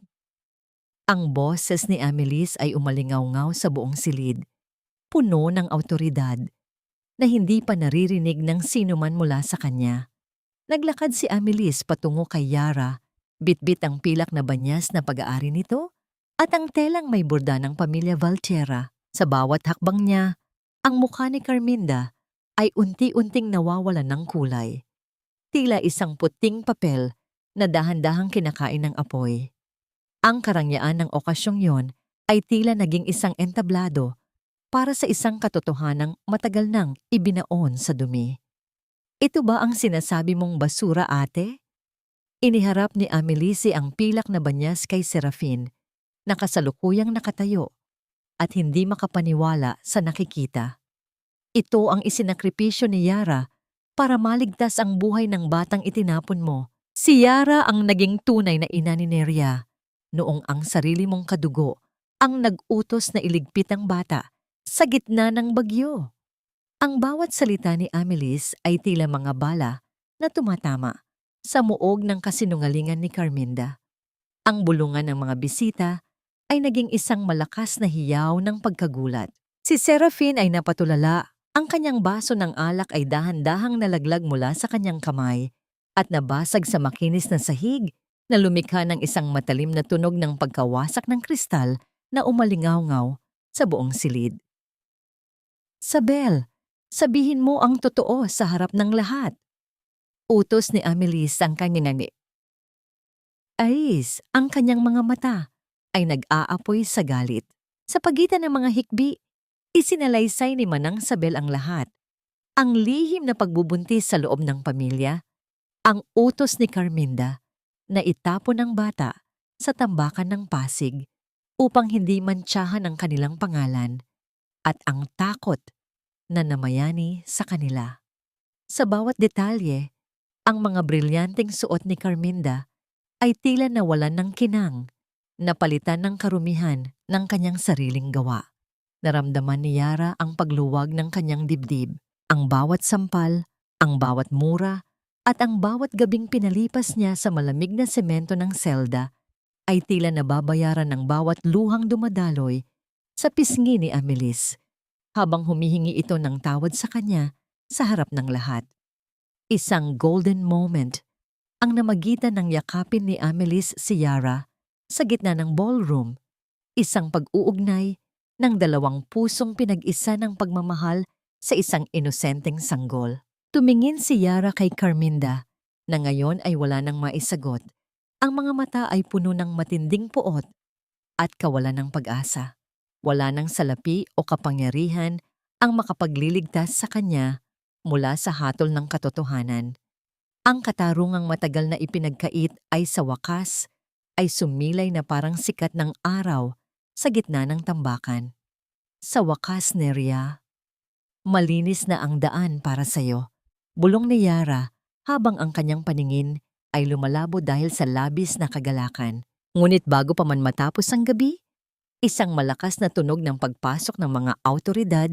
A: Ang boses ni Amelis ay umalingaw-ngaw sa buong silid, puno ng awtoridad, na hindi pa naririnig ng sinuman mula sa kanya. Naglakad si Amelis patungo kay Yara, bitbit ang pilak na banyas na pag-aari nito at ang telang may burda ng pamilya Valtierra. Sa bawat hakbang niya, ang mukha ni Carminda ay unti-unting nawawalan ng kulay. Tila isang puting papel na dahan-dahang kinakain ng apoy. Ang karangyaan ng okasyong yon ay tila naging isang entablado para sa isang katotohanang matagal nang ibinaon sa dumi. Ito ba ang sinasabi mong basura, ate? Iniharap ni Amelise ang pilak na banyas kay Serafin, na kasalukuyang nakatayo at hindi makapaniwala sa nakikita. Ito ang isinakripisyo ni Yara para maligtas ang buhay ng batang itinapon mo. Si Yara ang naging tunay na ina ni Neria, noong ang sarili mong kadugo ang nag-utos na iligpit ang bata sa gitna ng bagyo. Ang bawat salita ni Amelis ay tila mga bala na tumatama sa muog ng kasinungalingan ni Carminda. Ang bulungan ng mga bisita ay naging isang malakas na hiyaw ng pagkagulat. Si Seraphine ay napatulala. Ang kanyang baso ng alak ay dahan-dahang nalaglag mula sa kanyang kamay at nabasag sa makinis na sahig na lumikha ng isang matalim na tunog ng pagkawasak ng kristal na umalingaw-ngaw sa buong silid. Sabel, sabihin mo ang totoo sa harap ng lahat. Utos ni Amelie ang kanyang Ais, ang kanyang mga mata ay nag-aapoy sa galit. Sa pagitan ng mga hikbi, isinalaysay ni Manang Sabel ang lahat. Ang lihim na pagbubuntis sa loob ng pamilya, ang utos ni Carminda na itapon ng bata sa tambakan ng Pasig upang hindi mantsahan ang kanilang pangalan, at ang takot na namayani sa kanila. Sa bawat detalye, ang mga brilyanteng suot ni Carminda ay tila nawalan ng kinang, napalitan ng karumihan ng kanyang sariling gawa. Naramdaman ni Yara ang pagluwag ng kanyang dibdib, ang bawat sampal, ang bawat mura, at ang bawat gabing pinalipas niya sa malamig na semento ng selda ay tila nababayaran ng bawat luhang dumadaloy sa pisngi ni Amelis, habang humihingi ito ng tawad sa kanya sa harap ng lahat. Isang golden moment ang namagitan ng yakapin ni Amelis si Yara sa gitna ng ballroom, isang pag-uugnay ng dalawang pusong pinag-isa ng pagmamahal sa isang inosenteng sanggol. Tumingin si Yara kay Carminda na ngayon ay wala nang maisagot. Ang mga mata ay puno ng matinding puot at kawalan ng pag-asa. Wala nang salapi o kapangyarihan ang makapagliligtas sa kanya mula sa hatol ng katotohanan. Ang katarungang matagal na ipinagkait ay sa wakas ay sumilay na parang sikat ng araw sa gitna ng tambakan. Sa wakas, Neria, malinis na ang daan para sa'yo. Bulong ni Yara habang ang kanyang paningin ay lumalabo dahil sa labis na kagalakan. Ngunit bago pa man matapos ang gabi, isang malakas na tunog ng pagpasok ng mga awtoridad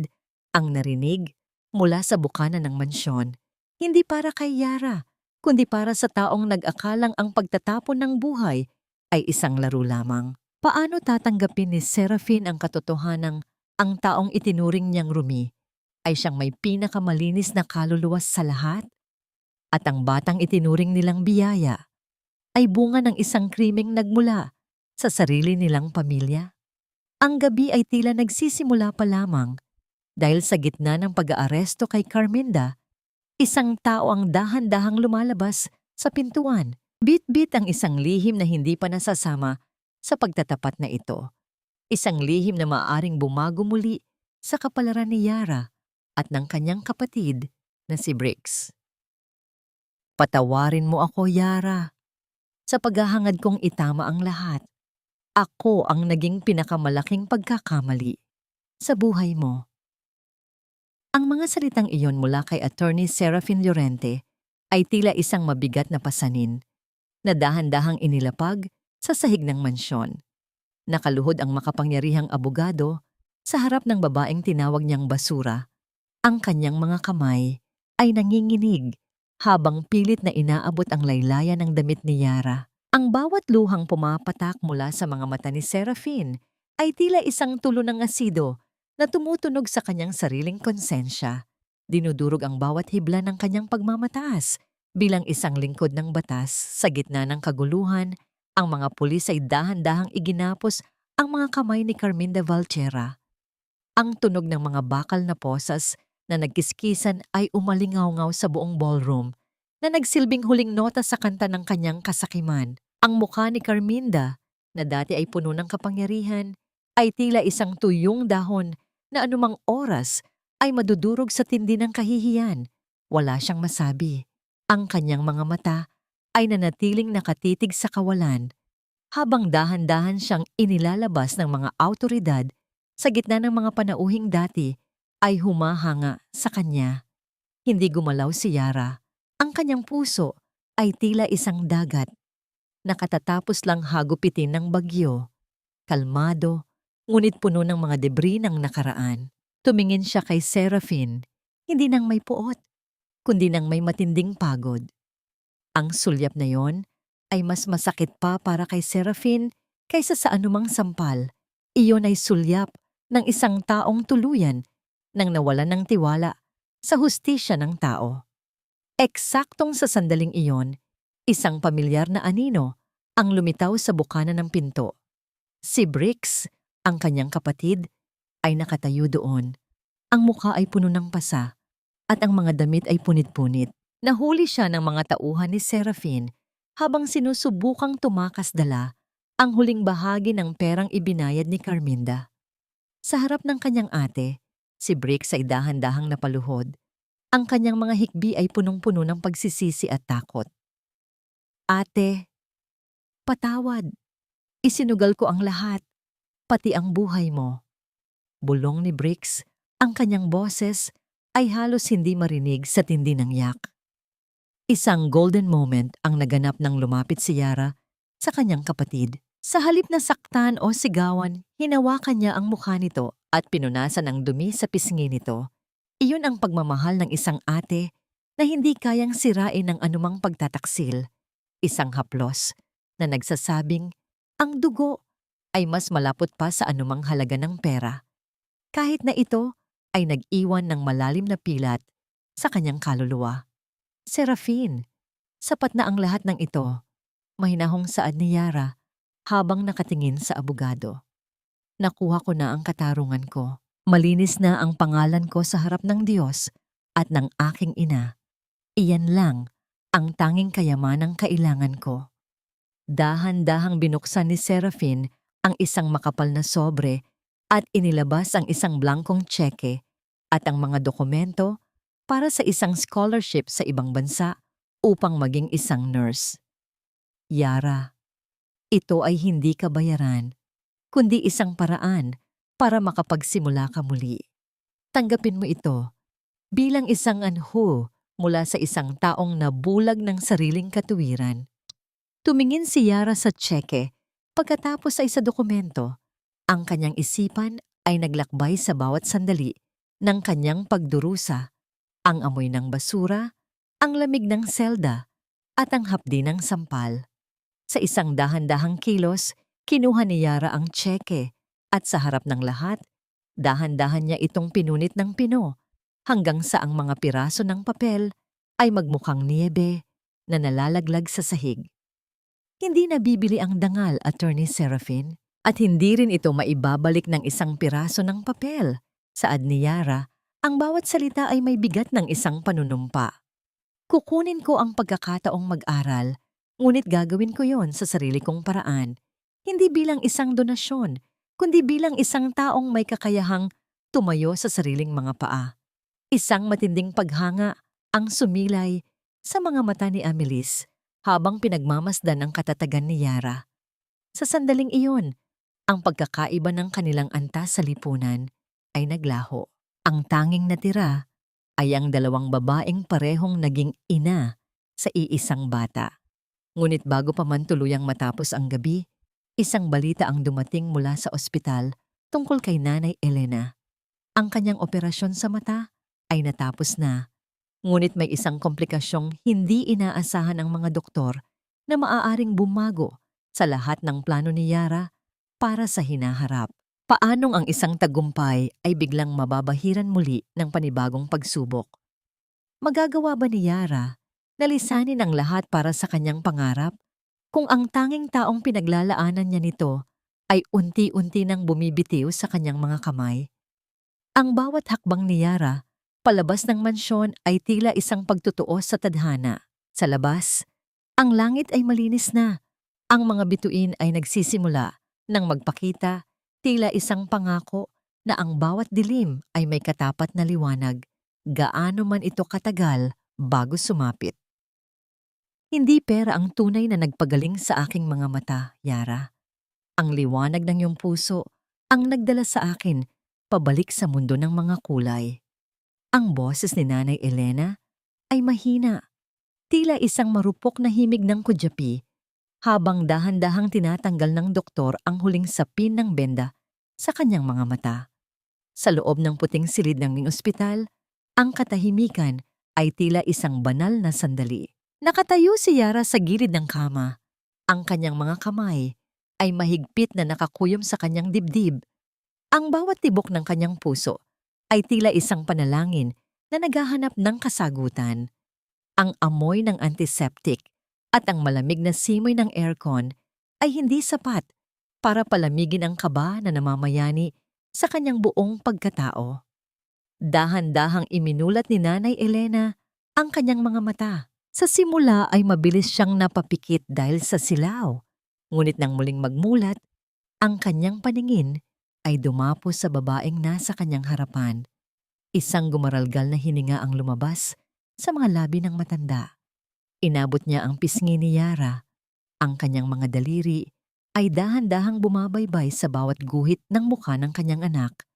A: ang narinig mula sa bukana ng mansyon. Hindi para kay Yara, kundi para sa taong nag-akalang ang pagtatapon ng buhay ay isang laro lamang. Paano tatanggapin ni Seraphine ang katotohanang ang taong itinuring niyang Rumi ay siyang may pinakamalinis na kaluluwa sa lahat? At ang batang itinuring nilang biyaya ay bunga ng isang krimeng nagmula sa sarili nilang pamilya? Ang gabi ay tila nagsisimula pa lamang dahil sa gitna ng pag-aaresto kay Carminda, isang tao ang dahan-dahang lumalabas sa pintuan. Bit-bit ang isang lihim na hindi pa nasasama sa pagtatapat na ito. Isang lihim na maaaring bumago muli sa kapalaran ni Yara at ng kanyang kapatid na si Briggs. Patawarin mo ako, Yara, sa paghahangad kong itama ang lahat. Ako ang naging pinakamalaking pagkakamali sa buhay mo. Ang mga salitang iyon mula kay Attorney Seraphine Llorente ay tila isang mabigat na pasanin na dahan-dahang inilapag sa sahig ng mansyon. Nakaluhod ang makapangyarihang abogado sa harap ng babaeng tinawag niyang basura. Ang kanyang mga kamay ay nanginginig habang pilit na inaabot ang laylayan ng damit ni Yara. Ang bawat luhang pumapatak mula sa mga mata ni Seraphine ay tila isang tulo ng asido na tumutunog sa kanyang sariling konsensya. Dinudurog ang bawat hibla ng kanyang pagmamataas. Bilang isang lingkod ng batas sa gitna ng kaguluhan, ang mga pulis ay dahan-dahang iginapos ang mga kamay ni Carminda Valchera. Ang tunog ng mga bakal na posas na nagkiskisan ay umalingaw-ngaw sa buong ballroom na nagsilbing huling nota sa kanta ng kanyang kasakiman. Ang mukha ni Carminda, na dati ay puno ng kapangyarihan, ay tila isang tuyong dahon na anumang oras ay madudurog sa tindi ng kahihiyan. Wala siyang masabi. Ang kanyang mga mata ay nanatiling nakatitig sa kawalan habang dahan-dahan siyang inilalabas ng mga awtoridad sa gitna ng mga panauhing dati ay humahanga sa kanya. Hindi gumalaw si Yara. Ang kanyang puso ay tila isang dagat. Nakatatapos lang hagupitin ng bagyo. Kalmado, ngunit puno ng mga debris ng nakaraan. Tumingin siya kay Seraphine, hindi nang may puot, kundi nang may matinding pagod. Ang sulyap na yon ay mas masakit pa para kay Serafin kaysa sa anumang sampal. Iyon ay sulyap ng isang taong tuluyan nang nawalan ng tiwala sa hustisya ng tao. Eksaktong sa sandaling iyon, isang pamilyar na anino ang lumitaw sa bukana ng pinto. Si Brix, ang kanyang kapatid, ay nakatayo doon. Ang mukha ay puno ng pasa at ang mga damit ay punit-punit. Nahuli siya ng mga tauhan ni Serafin habang sinusubukang tumakas dala ang huling bahagi ng perang ibinayad ni Carminda. Sa harap ng kanyang ate, si Brix ay dahan-dahang napaluhod. Ang kanyang mga hikbi ay punong-puno ng pagsisisi at takot. Ate, patawad. Isinugal ko ang lahat, pati ang buhay mo. Bulong ni Brix, ang kanyang boses ay halos hindi marinig sa tindi ng yak. Isang golden moment ang naganap nang lumapit si Yara sa kanyang kapatid. Sa halip na saktan o sigawan, hinawakan niya ang mukha nito at pinunasan ng dumi sa pisngi nito. Iyon ang pagmamahal ng isang ate na hindi kayang sirain ng anumang pagtataksil. Isang haplos na nagsasabing ang dugo ay mas malapot pa sa anumang halaga ng pera. Kahit na ito ay nag-iwan ng malalim na pilat sa kanyang kaluluwa. Serafin, sapat na ang lahat ng ito, mahinahong saad ni Yara habang nakatingin sa abogado. Nakuha ko na ang katarungan ko. Malinis na ang pangalan ko sa harap ng Diyos at ng aking ina. Iyan lang ang tanging kayamanang kailangan ko. Dahan-dahang binuksan ni Serafin ang isang makapal na sobre at inilabas ang isang blankong tseke at ang mga dokumento para sa isang scholarship sa ibang bansa upang maging isang nurse. Yara, ito ay hindi kabayaran, kundi isang paraan para makapagsimula ka muli. Tanggapin mo ito bilang isang anho mula sa isang taong nabulag ng sariling katuwiran. Tumingin si Yara sa tseke pagkatapos ay sa dokumento. Ang kanyang isipan ay naglakbay sa bawat sandali ng kanyang pagdurusa, ang amoy ng basura, ang lamig ng selda, at ang hapdi ng sampal. Sa isang dahan-dahang kilos, kinuha ni Yara ang tseke at sa harap ng lahat, dahan-dahan niya itong pinunit ng pino hanggang sa ang mga piraso ng papel ay magmukhang niebe na nalalaglag sa sahig. Hindi nabibili ang dangal, Attorney Serafin, at hindi rin ito maibabalik ng isang piraso ng papel. Saad ni Yara, ang bawat salita ay may bigat ng isang panunumpa. Kukunin ko ang pagkakataong mag-aral, ngunit gagawin ko yon sa sarili kong paraan. Hindi bilang isang donasyon, kundi bilang isang taong may kakayahang tumayo sa sariling mga paa. Isang matinding paghanga ang sumilay sa mga mata ni Amelis habang pinagmamasdan ang katatagan ni Yara. Sa sandaling iyon, ang pagkakaiba ng kanilang antas sa lipunan ay naglaho. Ang tanging natira ay ang dalawang babaeng parehong naging ina sa iisang bata. Ngunit bago pa man tuluyang matapos ang gabi, isang balita ang dumating mula sa ospital tungkol kay Nanay Elena. Ang kanyang operasyon sa mata ay natapos na, ngunit may isang komplikasyong hindi inaasahan ng mga doktor na maaaring bumago sa lahat ng plano ni Yara para sa hinaharap. Paanong ang isang tagumpay ay biglang mababahiran muli ng panibagong pagsubok? Magagawa ba ni Yara na lisanin ang lahat para sa kanyang pangarap kung ang tanging taong pinaglalaanan niya nito ay unti-unti nang bumibitiw sa kanyang mga kamay? Ang bawat hakbang ni Yara palabas ng mansyon ay tila isang pagtutuos sa tadhana. Sa labas, ang langit ay malinis na. Ang mga bituin ay nagsisimula nang magpakita, tila isang pangako na ang bawat dilim ay may katapat na liwanag, gaano man ito katagal bago sumapit. Hindi pera ang tunay na nagpagaling sa aking mga mata, Yara. Ang liwanag ng iyong puso ang nagdala sa akin pabalik sa mundo ng mga kulay. Ang boses ni Nanay Elena ay mahina, tila isang marupok na himig ng kudyapi, habang dahan-dahang tinatanggal ng doktor ang huling sapin ng benda sa kanyang mga mata. Sa loob ng puting silid ng ospital, ang katahimikan ay tila isang banal na sandali. Nakatayo si Yara sa gilid ng kama. Ang kanyang mga kamay ay mahigpit na nakakuyom sa kanyang dibdib. Ang bawat tibok ng kanyang puso ay tila isang panalangin na naghahanap ng kasagutan. Ang amoy ng antiseptic at ang malamig na simoy ng aircon ay hindi sapat para palamigin ang kaba na namamayani sa kanyang buong pagkatao. Dahan-dahang iminulat ni Nanay Elena ang kanyang mga mata. Sa simula ay mabilis siyang napapikit dahil sa silaw. Ngunit nang muling magmulat, ang kanyang paningin ay dumapo sa babaeng nasa kanyang harapan. Isang gumaralgal na hininga ang lumabas sa mga labi ng matanda. Inabot niya ang pisngi ni Yara. Ang kanyang mga daliri ay dahan-dahang bumabaybay sa bawat guhit ng mukha ng kanyang anak.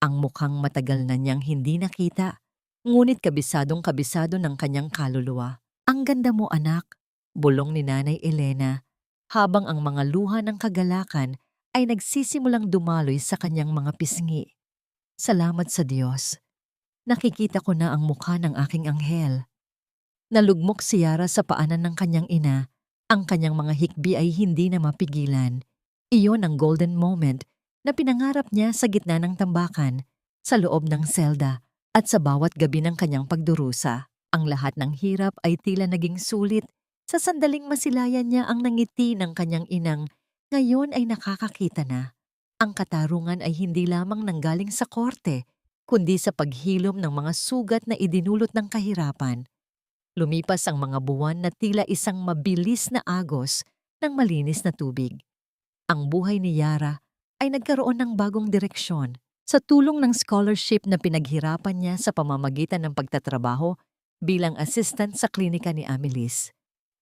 A: Ang mukhang matagal na niyang hindi nakita, ngunit kabisadong-kabisado ng kanyang kaluluwa. Ang ganda mo, anak, bulong ni Nanay Elena, habang ang mga luha ng kagalakan ay nagsisimulang dumaloy sa kanyang mga pisngi. Salamat sa Diyos. Nakikita ko na ang mukha ng aking anghel. Nalugmok si Yara sa paanan ng kanyang ina. Ang kanyang mga hikbi ay hindi na mapigilan. Iyon ang golden moment na pinangarap niya sa gitna ng tambakan, sa loob ng selda at sa bawat gabi ng kanyang pagdurusa. Ang lahat ng hirap ay tila naging sulit sa sandaling masilayan niya ang nangiti ng kanyang inang. Ngayon ay nakakakita na. Ang katarungan ay hindi lamang nanggaling sa korte, kundi sa paghilom ng mga sugat na idinulot ng kahirapan. Lumipas ang mga buwan na tila isang mabilis na agos ng malinis na tubig. Ang buhay ni Yara ay nagkaroon ng bagong direksyon. Sa tulong ng scholarship na pinaghirapan niya sa pamamagitan ng pagtatrabaho bilang assistant sa klinika ni Amelis,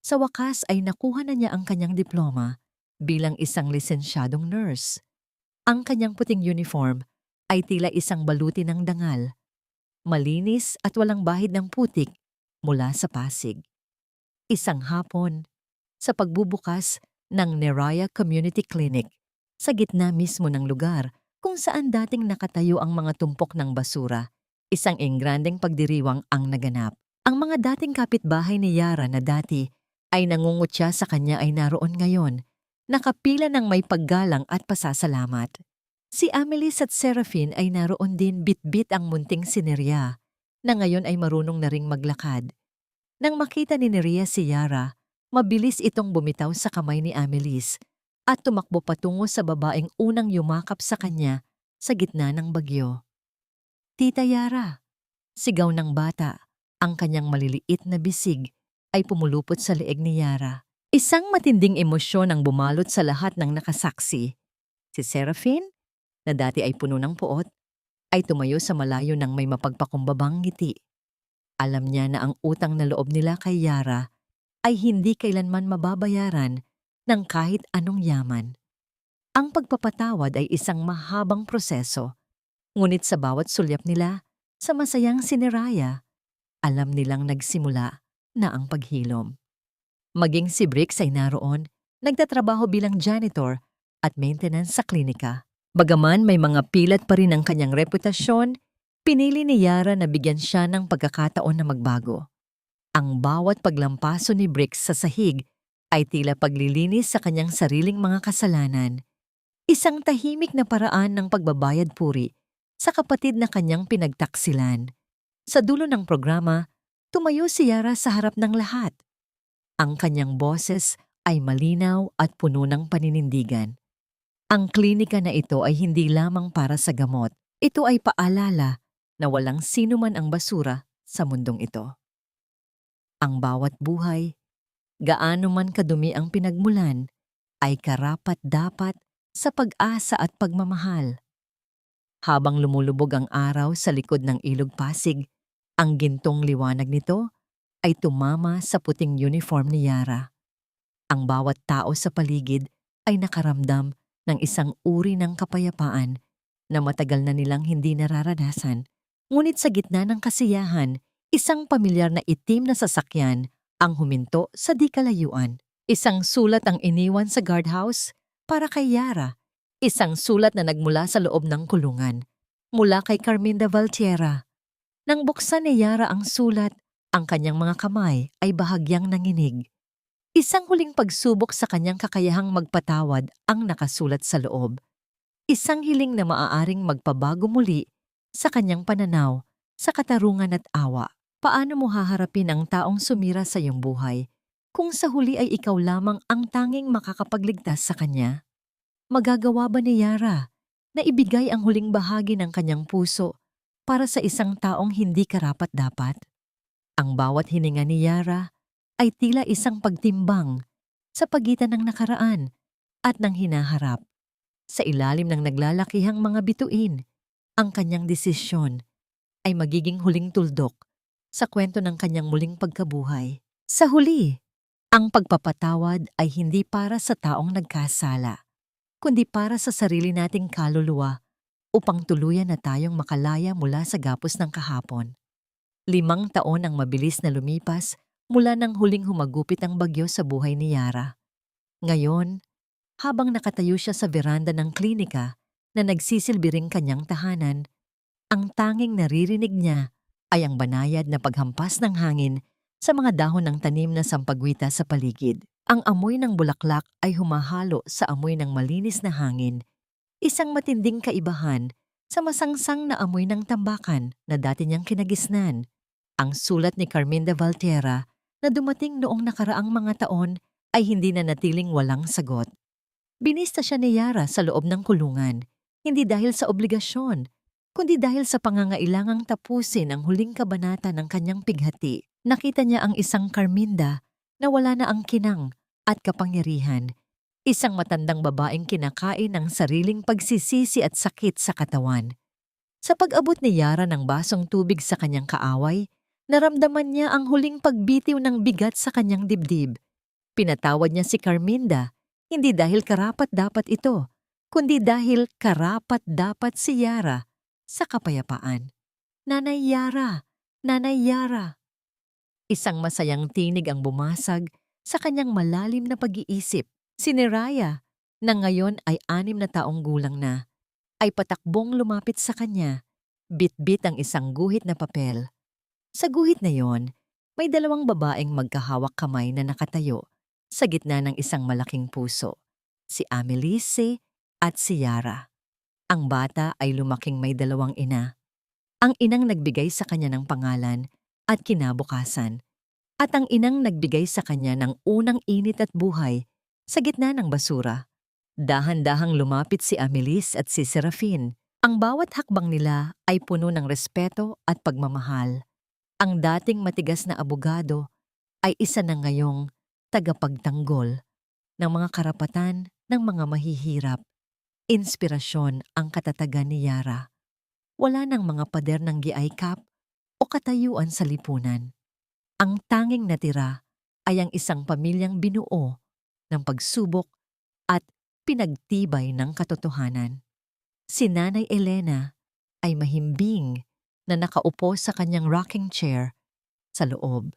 A: sa wakas ay nakuha na niya ang kanyang diploma bilang isang lisensyadong nurse. Ang kanyang puting uniform ay tila isang baluti ng dangal, malinis at walang bahid ng putik mula sa Pasig. Isang hapon, sa pagbubukas ng Neraya Community Clinic, sa gitna mismo ng lugar kung saan dating nakatayo ang mga tumpok ng basura, isang engrandeng pagdiriwang ang naganap. Ang mga dating kapitbahay ni Yara na dati ay nangungutya sa kanya ay naroon ngayon, nakapila ng may paggalang at pasasalamat. Si Amelis at Serafin ay naroon din bitbit ang munting si Neria, na ngayon ay marunong na ring maglakad. Nang makita ni Neria si Yara, mabilis itong bumitaw sa kamay ni Amelis at tumakbo patungo sa babaeng unang yumakap sa kanya sa gitna ng bagyo. Tita Yara, sigaw ng bata. Ang kanyang maliliit na bisig ay pumulupot sa leeg ni Yara. Isang matinding emosyon ang bumalot sa lahat ng nakasaksi. Si Serafin, na dati ay puno ng puot, ay tumayo sa malayo ng may mapagpakumbabang ngiti. Alam niya na ang utang na loob nila kay Yara ay hindi kailanman mababayaran ng kahit anong yaman. Ang pagpapatawad ay isang mahabang proseso, ngunit sa bawat sulyap nila sa masayang siniraya, alam nilang nagsimula na ang paghilom. Maging si Brix ay naroon, nagtatrabaho bilang janitor at maintenance sa klinika. Bagaman may mga pilat pa rin ang kanyang reputasyon, pinili ni Yara na bigyan siya ng pagkakataon na magbago. Ang bawat paglampaso ni Brix sa sahig ay tila paglilinis sa kanyang sariling mga kasalanan. Isang tahimik na paraan ng pagbabayad puri sa kapatid na kanyang pinagtaksilan. Sa dulo ng programa, tumayo si Yara sa harap ng lahat. Ang kanyang boses ay malinaw at puno ng paninindigan. Ang klinika na ito ay hindi lamang para sa gamot. Ito ay paalala na walang sino man ang basura sa mundong ito. Ang bawat buhay, gaano man kadumi ang pinagmulan, ay karapat-dapat sa pag-asa at pagmamahal. Habang lumulubog ang araw sa likod ng Ilog Pasig, ang gintong liwanag nito ay tumama sa puting uniform ni Yara. Ang bawat tao sa paligid ay nakaramdam ng isang uri ng kapayapaan na matagal na nilang hindi nararanasan. Ngunit sa gitna ng kasiyahan, isang pamilyar na itim na sasakyan ang huminto sa di kalayuan. Isang sulat ang iniwan sa guardhouse para kay Yara. Isang sulat na nagmula sa loob ng kulungan, mula kay Carminda Valtierra. Nang buksan ni Yara ang sulat, Ang kanyang mga kamay ay bahagyang nanginig. Isang huling pagsubok sa kanyang kakayahang magpatawad ang nakasulat sa loob. Isang hiling na maaaring magpabago muli sa kanyang pananaw, sa katarungan at awa. Paano mo haharapin ang taong sumira sa iyong buhay kung sa huli ay ikaw lamang ang tanging makakapagligtas sa kanya? Magagawa ba ni Yara na ibigay ang huling bahagi ng kanyang puso para sa isang taong hindi karapat-dapat? Ang bawat hininga ni Yara ay tila isang pagtimbang sa pagitan ng nakaraan at ng hinaharap. Sa ilalim ng naglalakihang mga bituin, ang kanyang desisyon ay magiging huling tuldok sa kwento ng kanyang muling pagkabuhay. Sa huli, ang pagpapatawad ay hindi para sa taong nagkasala, kundi para sa sarili nating kaluluwa upang tuluyan na tayong makalaya mula sa gapos ng kahapon. 5 taon ang mabilis na lumipas mula nang huling humagupit ang bagyo sa buhay ni Yara. Ngayon, habang nakatayo siya sa veranda ng klinika na nagsisilbi ring kanyang tahanan, ang tanging naririnig niya ay ang banayad na paghampas ng hangin sa mga dahon ng tanim na sampagwita sa paligid. Ang amoy ng bulaklak ay humahalo sa amoy ng malinis na hangin, isang matinding kaibahan sa masangsang na amoy ng tambakan na dati niyang kinagisnan. Ang sulat ni Carminda Valtierra na dumating noong nakaraang mga taon ay hindi na natiling walang sagot. Binista siya ni Yara sa loob ng kulungan, hindi dahil sa obligasyon, kundi dahil sa pangangailangang tapusin ang huling kabanata ng kanyang pighati. Nakita niya ang isang Carminda na wala na ang kinang at kapangyarihan, isang matandang babaeng kinakain ng sariling pagsisisi at sakit sa katawan. Sa pag-abot ni Yara ng basong tubig sa kanyang kaaway, naramdaman niya ang huling pagbitiw ng bigat sa kanyang dibdib. Pinatawad niya si Carminda, hindi dahil karapat-dapat ito, kundi dahil karapat-dapat si Yara sa kapayapaan. Nanay Yara! Nanay Yara! Isang masayang tinig ang bumasag sa kanyang malalim na pag-iisip. Si Neraya, na ngayon ay 6 na taong gulang na, ay patakbong lumapit sa kanya, bit-bit ang isang guhit na papel. Sa guhit na yon, may 2 babaeng magkahawak kamay na nakatayo sa gitna ng isang malaking puso, si Amelise at si Yara. Ang bata ay lumaking may 2 ina. Ang inang nagbigay sa kanya ng pangalan at kinabukasan, at ang inang nagbigay sa kanya ng unang init at buhay sa gitna ng basura. Dahan-dahang lumapit si Amelise at si Serafin. Ang bawat hakbang nila ay puno ng respeto at pagmamahal. Ang dating matigas na abogado ay isa na ngayong tagapagtanggol ng mga karapatan ng mga mahihirap. Inspirasyon ang katatagan ni Yara. Wala nang mga pader ng giaykap o katayuan sa lipunan. Ang tanging natira ay ang isang pamilyang binuo ng pagsubok at pinagtibay ng katotohanan. Si Nanay Elena ay mahimbing na nakaupo sa kanyang rocking chair sa loob,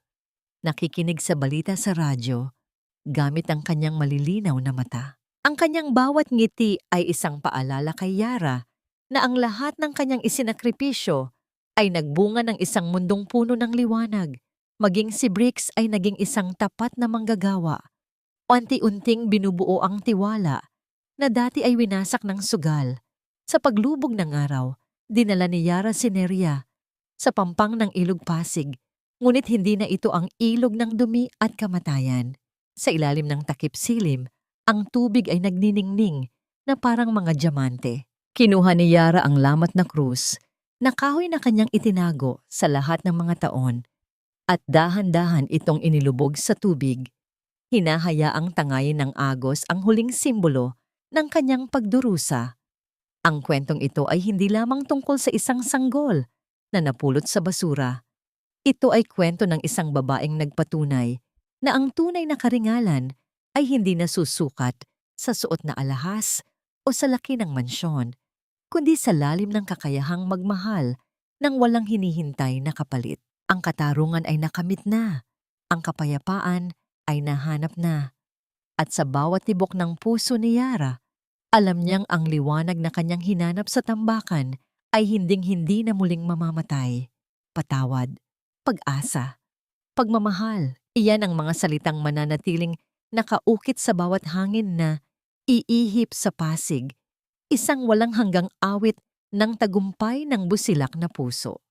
A: nakikinig sa balita sa radyo gamit ang kanyang malilinaw na mata. Ang kanyang bawat ngiti ay isang paalala kay Yara na ang lahat ng kanyang isinakripisyo ay nagbunga ng isang mundong puno ng liwanag. Maging si Brix ay naging isang tapat na manggagawa. Unti-unting binubuo ang tiwala na dati ay winasak ng sugal. Sa paglubog ng araw, dinala ni Yara si Neria sa pampang ng Ilog Pasig, ngunit hindi na ito ang ilog ng dumi at kamatayan. Sa ilalim ng takip silim, ang tubig ay nagniningning na parang mga diamante. Kinuha ni Yara ang lamat na krus na kahoy na kanyang itinago sa lahat ng mga taon at dahan-dahan itong inilubog sa tubig. Hinahayaang tangayin ng agos ang huling simbolo ng kanyang pagdurusa. Ang kwentong ito ay hindi lamang tungkol sa isang sanggol na napulot sa basura. Ito ay kwento ng isang babaeng nagpatunay na ang tunay na karingalan ay hindi nasusukat sa suot na alahas o sa laki ng mansyon, kundi sa lalim ng kakayahang magmahal nang walang hinihintay na kapalit. Ang katarungan ay nakamit na, ang kapayapaan ay nahanap na, at sa bawat tibok ng puso ni Yara, alam niyang ang liwanag na kanyang hinanap sa tambakan ay hinding-hindi na muling mamamatay. Patawad, pag-asa, pagmamahal. Iyan ang mga salitang mananatiling nakaukit sa bawat hangin na iihip sa Pasig, isang walang hanggang awit ng tagumpay ng busilak na puso.